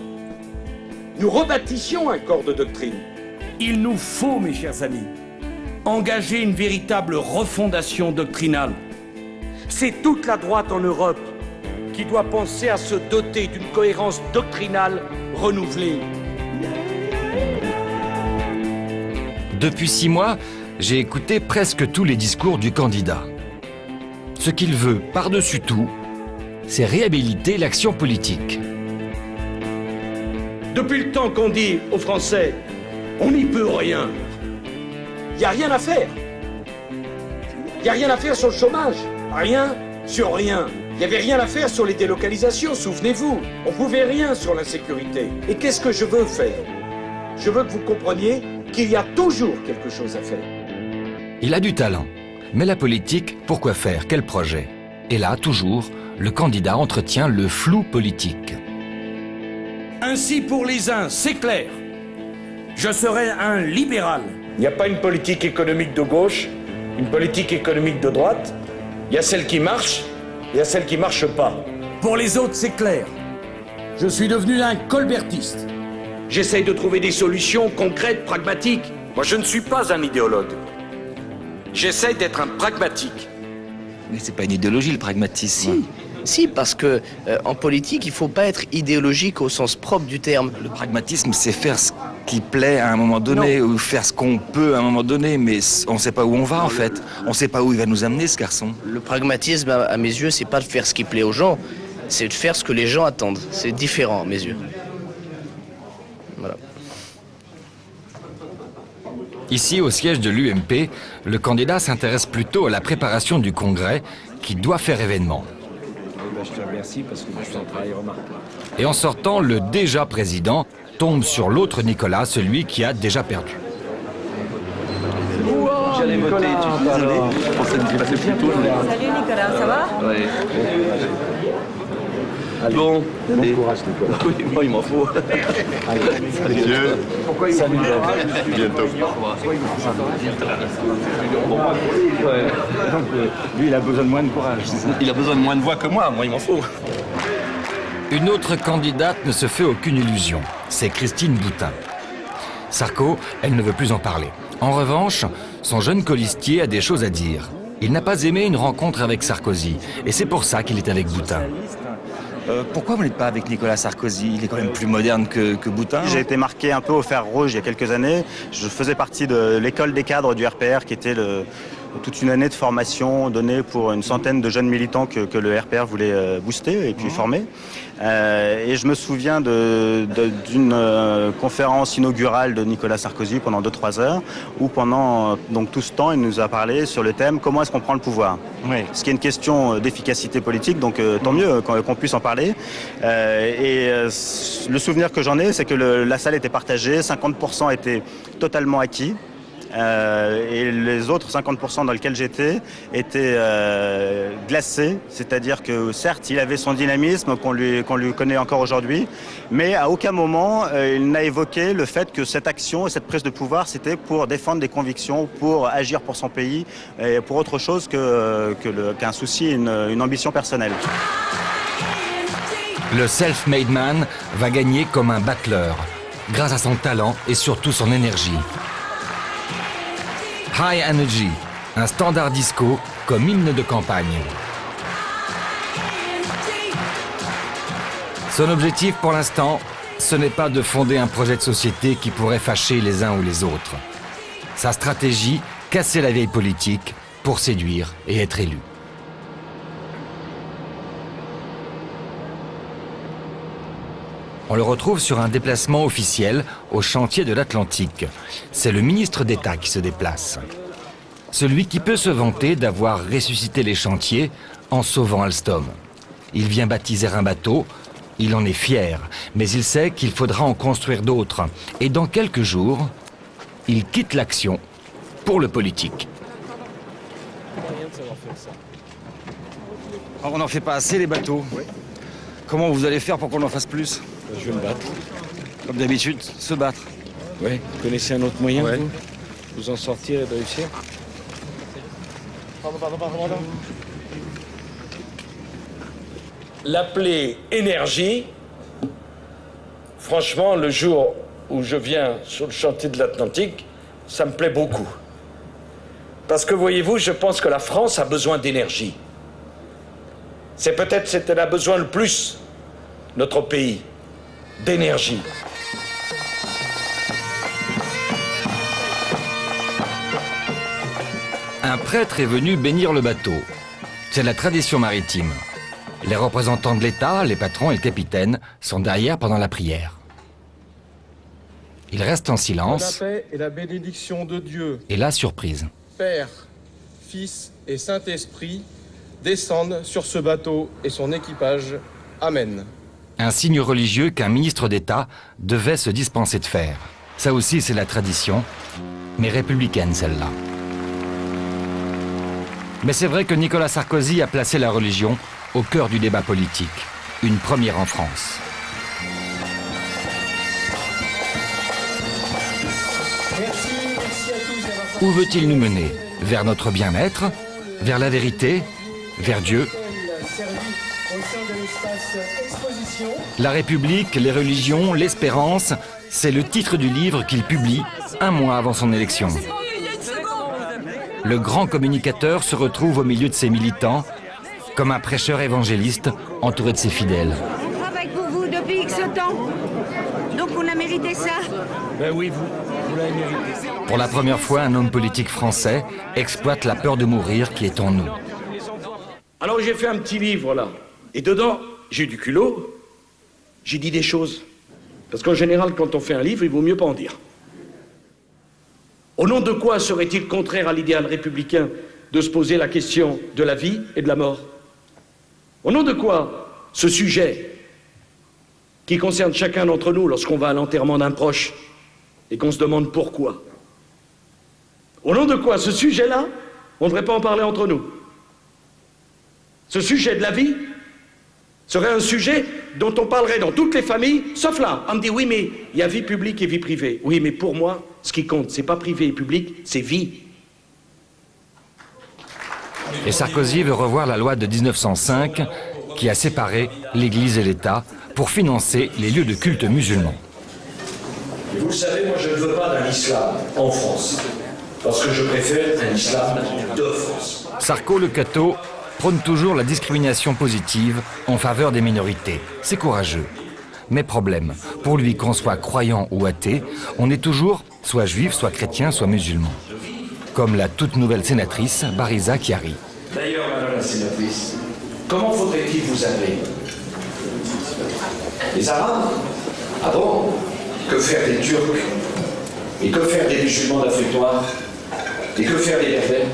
Speaker 2: nous rebâtissions un corps de doctrine. Il nous faut, mes chers amis, engager une véritable refondation doctrinale. C'est toute la droite en Europe qui doit penser à se doter d'une cohérence doctrinale renouvelée.
Speaker 1: Depuis 6 mois, j'ai écouté presque tous les discours du candidat. Ce qu'il veut, par-dessus tout, c'est réhabiliter l'action politique.
Speaker 2: Depuis le temps qu'on dit aux Français, on n'y peut rien. Il n'y a rien à faire. Il n'y a rien à faire sur le chômage. Rien sur rien. Il n'y avait rien à faire sur les délocalisations, souvenez-vous. On ne pouvait rien sur l'insécurité. Et qu'est-ce que je veux faire? Je veux que vous compreniez qu'il y a toujours quelque chose à faire.
Speaker 1: Il a du talent. Mais la politique, pourquoi faire? Quel projet? Et là, toujours, le candidat entretient le flou politique.
Speaker 2: Ainsi, pour les uns, c'est clair. Je serai un libéral. Il n'y a pas une politique économique de gauche, une politique économique de droite. Il y a celle qui marche, et il y a celle qui ne marche pas. Pour les autres, c'est clair. Je suis devenu un colbertiste. J'essaye de trouver des solutions concrètes, pragmatiques. Moi, je ne suis pas un idéologue. J'essaye d'être un pragmatique.
Speaker 4: Mais c'est pas une idéologie, le pragmatisme.
Speaker 7: Si, parce que en politique, il faut pas être idéologique au sens propre du terme.
Speaker 4: Le pragmatisme, c'est faire ce qui plaît à un moment donné, ou faire ce qu'on peut à un moment donné, mais on ne sait pas où on va en fait. On ne sait pas où il va nous amener, ce garçon.
Speaker 7: Le pragmatisme, à mes yeux, c'est pas de faire ce qui plaît aux gens, c'est de faire ce que les gens attendent. C'est différent à mes yeux. Voilà.
Speaker 1: Ici, au siège de l'UMP, le candidat s'intéresse plutôt à la préparation du congrès qui doit faire événement.
Speaker 10: Je te remercie parce que tu fais un travail remarquable.
Speaker 1: Et en sortant, le déjà président tombe sur l'autre Nicolas, celui qui a déjà perdu.
Speaker 12: J'allais voter, tu suis désolé. Je pensais que tu passais plus tôt.
Speaker 8: Salut Nicolas, ça va?
Speaker 12: Oui. Bon, bon courage Nicolas. Oui, moi il m'en faut. Allez, salut. Pourquoi il salut
Speaker 16: bientôt.
Speaker 12: Donc lui il a besoin de moins de courage. Il a besoin de moins de voix que moi il m'en faut.
Speaker 1: Une autre candidate ne se fait aucune illusion, c'est Christine Boutin. Sarko, elle ne veut plus en parler. En revanche, son jeune colistier a des choses à dire. Il n'a pas aimé une rencontre avec Sarkozy, et c'est pour ça qu'il est avec Boutin.
Speaker 4: Pourquoi vous n'êtes pas avec Nicolas Sarkozy? Il est quand même plus moderne que Boutin.
Speaker 9: J'ai été marqué un peu au fer rouge il y a quelques années. Je faisais partie de l'école des cadres du RPR, qui était toute une année de formation donnée pour une centaine de jeunes militants que le RPR voulait booster et puis former. Et je me souviens d'une conférence inaugurale de Nicolas Sarkozy pendant 2-3 heures, où pendant donc, tout ce temps, il nous a parlé sur le thème « Comment est-ce qu'on prend le pouvoir ?» Ce qui est une question d'efficacité politique, donc tant mieux qu'on puisse en parler. Le souvenir que j'en ai, c'est que la salle était partagée, 50% étaient totalement acquis. Et les autres 50% dans lesquels j'étais étaient glacés, c'est-à-dire que certes il avait son dynamisme qu'on lui connaît encore aujourd'hui, mais à aucun moment il n'a évoqué le fait que cette action et cette prise de pouvoir c'était pour défendre des convictions, pour agir pour son pays et pour autre chose qu'un souci, une ambition personnelle.
Speaker 1: Le self-made man va gagner comme un battleur, grâce à son talent et surtout son énergie. High Energy, un standard disco comme hymne de campagne. Son objectif pour l'instant, ce n'est pas de fonder un projet de société qui pourrait fâcher les uns ou les autres. Sa stratégie, casser la vieille politique pour séduire et être élu. On le retrouve sur un déplacement officiel au chantier de l'Atlantique. C'est le ministre d'État qui se déplace. Celui qui peut se vanter d'avoir ressuscité les chantiers en sauvant Alstom. Il vient baptiser un bateau, il en est fier, mais il sait qu'il faudra en construire d'autres. Et dans quelques jours, il quitte l'action pour le politique.
Speaker 4: On n'en fait pas assez les bateaux. Comment vous allez faire pour qu'on en fasse plus?
Speaker 5: Je vais me battre.
Speaker 4: Comme d'habitude, se battre.
Speaker 5: Oui, vous connaissez un autre moyen, vous en sortir et de réussir?
Speaker 2: Pardon. L'appeler énergie, franchement, le jour où je viens sur le chantier de l'Atlantique, ça me plaît beaucoup. Parce que voyez-vous, je pense que la France a besoin d'énergie. C'est peut-être ce qu'elle a besoin le plus, notre pays, d'énergie.
Speaker 1: Un prêtre est venu bénir le bateau. C'est la tradition maritime. Les représentants de l'État, les patrons et le capitaine sont derrière pendant la prière. Il reste en silence.
Speaker 3: Que la paix et la bénédiction de Dieu,
Speaker 1: et la surprise.
Speaker 3: Père, Fils et Saint-Esprit, descendent sur ce bateau et son équipage. Amen.
Speaker 1: Un signe religieux qu'un ministre d'État devait se dispenser de faire. Ça aussi, c'est la tradition, mais républicaine celle-là. Mais c'est vrai que Nicolas Sarkozy a placé la religion au cœur du débat politique. Une première en France. Où veut-il nous mener? Vers notre bien-être? Vers la vérité? Vers Dieu? La République, les religions, l'espérance, c'est le titre du livre qu'il publie un mois avant son élection. Le grand communicateur se retrouve au milieu de ses militants, comme un prêcheur évangéliste entouré de ses fidèles.
Speaker 17: On travaille pour vous depuis X temps, donc on a mérité ça.
Speaker 2: Ben oui, vous l'avez mérité.
Speaker 1: Pour la première fois, un homme politique français exploite la peur de mourir qui est en nous.
Speaker 2: Alors j'ai fait un petit livre là, et dedans, j'ai eu du culot, j'ai dit des choses. Parce qu'en général, quand on fait un livre, il vaut mieux pas en dire. Au nom de quoi serait-il contraire à l'idéal républicain de se poser la question de la vie et de la mort? Au nom de quoi ce sujet qui concerne chacun d'entre nous lorsqu'on va à l'enterrement d'un proche et qu'on se demande pourquoi? Au nom de quoi ce sujet-là, on ne devrait pas en parler entre nous? Ce sujet de la vie serait un sujet dont on parlerait dans toutes les familles, sauf là. On me dit oui, mais il y a vie publique et vie privée. Oui, mais pour moi, ce qui compte, c'est pas privé et public, c'est vie.
Speaker 1: Et Sarkozy veut revoir la loi de 1905 qui a séparé l'Église et l'État pour financer les lieux de culte musulmans.
Speaker 2: Vous le savez, moi je ne veux pas d'un islam en France.
Speaker 10: parce que je préfère un islam d'offense.
Speaker 1: Sarko le Cateau prône toujours la discrimination positive en faveur des minorités. C'est courageux. Mais problème, pour lui, qu'on soit croyant ou athée, on est toujours soit juif, soit chrétien, soit musulman. Comme la toute nouvelle sénatrice Bariza Chiari.
Speaker 10: D'ailleurs, madame la sénatrice, comment faudrait-il vous appeler? Les Arabes? Ah bon? Que faire des Turcs? Et que faire des musulmans d'Afrique noire? Et que faire des Berbères?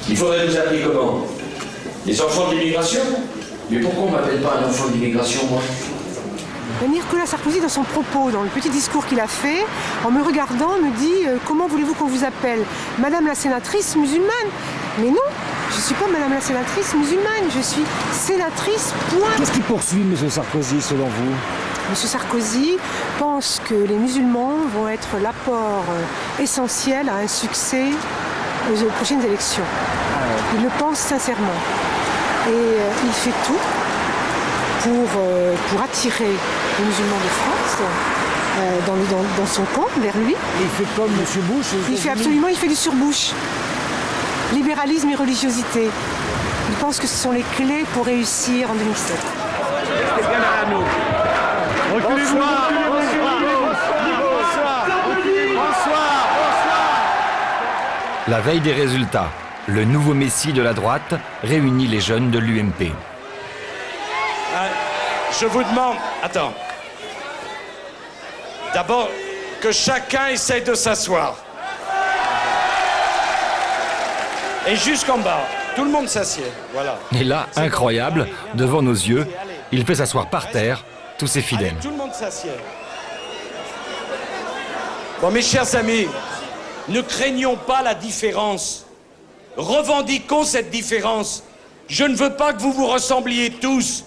Speaker 10: Il faudrait nous appeler comment? Les enfants de l'immigration? Mais pourquoi on ne m'appelle pas un enfant de l'immigration, moi?
Speaker 19: Nicolas Sarkozy, dans son propos, dans le petit discours qu'il a fait, en me regardant, me dit comment voulez-vous qu'on vous appelle? Madame la sénatrice musulmane? Mais non, je ne suis pas Madame la sénatrice musulmane, je suis sénatrice, point.
Speaker 20: Qu'est-ce qui poursuit M. Sarkozy, selon vous?
Speaker 19: M. Sarkozy pense que les musulmans vont être l'apport essentiel à un succès aux prochaines élections. Il le pense sincèrement. Et il fait tout pour attirer les musulmans de France dans son camp, vers lui.
Speaker 20: Et il fait comme M. Bush?
Speaker 19: Il fait du sur-Bush. Libéralisme et religiosité. Il pense que ce sont les clés pour réussir en 2007.
Speaker 20: Bonsoir.
Speaker 1: La veille des résultats, le nouveau messie de la droite réunit les jeunes de l'UMP.
Speaker 10: Je vous demande... Attends. D'abord, que chacun essaye de s'asseoir. Et jusqu'en bas, tout le monde s'assied. Voilà.
Speaker 1: Et là, incroyable, devant nos yeux, il fait s'asseoir par terre tous ses fidèles.
Speaker 10: Allez, tout le monde s'assied. Bon, mes chers amis, ne craignons pas la différence. Revendiquons cette différence. Je ne veux pas que vous vous ressembliez tous.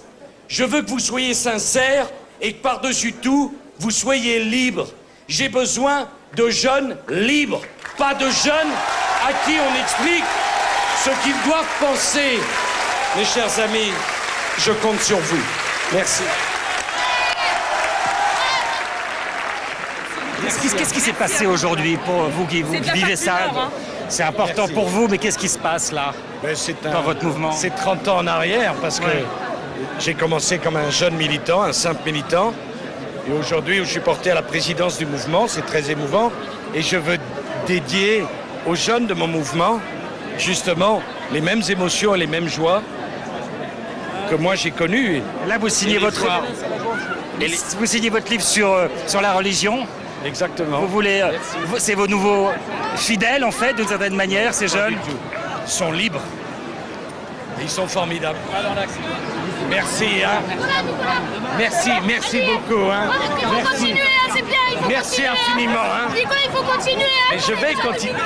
Speaker 10: Je veux que vous soyez sincères et que par-dessus tout, vous soyez libres. J'ai besoin de jeunes libres, pas de jeunes à qui on explique ce qu'ils doivent penser. Mes chers amis, je compte sur vous. Merci.
Speaker 4: Qu'est-ce qui s'est passé aujourd'hui pour vous qui vous vivez ça? C'est important pour vous, mais qu'est-ce qui se passe là dans votre mouvement?
Speaker 10: C'est 30 ans en arrière parce que j'ai commencé comme un jeune militant, un simple militant. Et aujourd'hui, où je suis porté à la présidence du mouvement, c'est très émouvant. Et je veux dédier aux jeunes de mon mouvement, justement, les mêmes émotions et les mêmes joies que moi j'ai connues.
Speaker 4: Là, vous signez votre livre sur la religion.
Speaker 10: Exactement.
Speaker 4: Vous voulez, c'est vos nouveaux fidèles, en fait, d'une certaine manière, ces jeunes?
Speaker 10: Ils sont libres. Ils sont formidables. Merci, hein. Merci beaucoup, hein.
Speaker 22: Il faut continuer, hein, c'est bien, il faut
Speaker 10: merci
Speaker 22: continuer.
Speaker 10: Infiniment, hein.
Speaker 22: Nicolas, il faut continuer, hein.
Speaker 10: Et je vais continuer.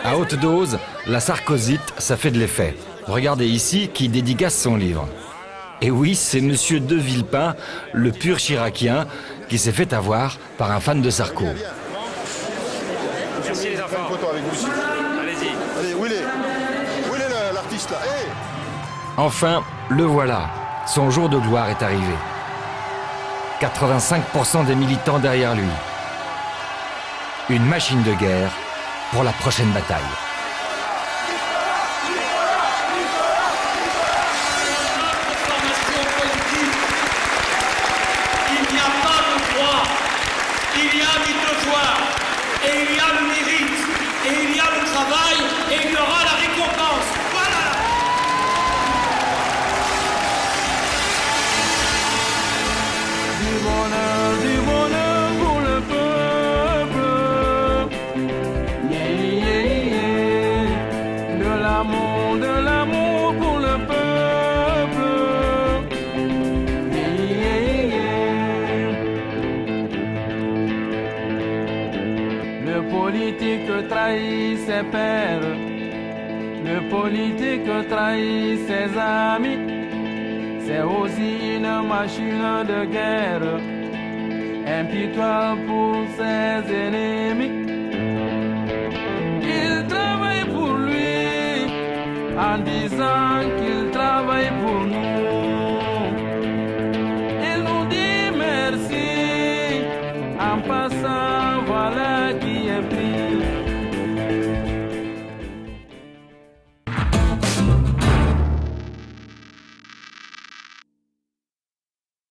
Speaker 1: À haute dose, la sarkozyte, ça fait de l'effet. Regardez ici qui dédicace son livre. Et oui, c'est Monsieur De Villepin, le pur chiracien, qui s'est fait avoir par un fan de Sarko.
Speaker 4: Merci les enfants.
Speaker 12: Une photo avec vous aussi.
Speaker 4: Allez-y.
Speaker 12: Allez, où il est l'artiste là? Hey,
Speaker 1: Enfin, le voilà. Son jour de gloire est arrivé. 85% des militants derrière lui. Une machine de guerre pour la prochaine bataille.
Speaker 2: Il n'y a pas de droit, il y a du devoir, et il y a le mérite, et il y a le travail, et il y aura la récompense. Voilà.
Speaker 23: Du bonheur pour le peuple. Yeah, yeah, yeah. De l'amour pour le peuple. Yeah, yeah, yeah. Le politique trahit ses pairs. Le politique trahit ses amis. C'est aussi une machine de guerre, impitoyable pour ses ennemis. Il travaille pour lui, en disant qu'il travaille pour nous. Il nous dit merci, en passant, voilà qui est pris.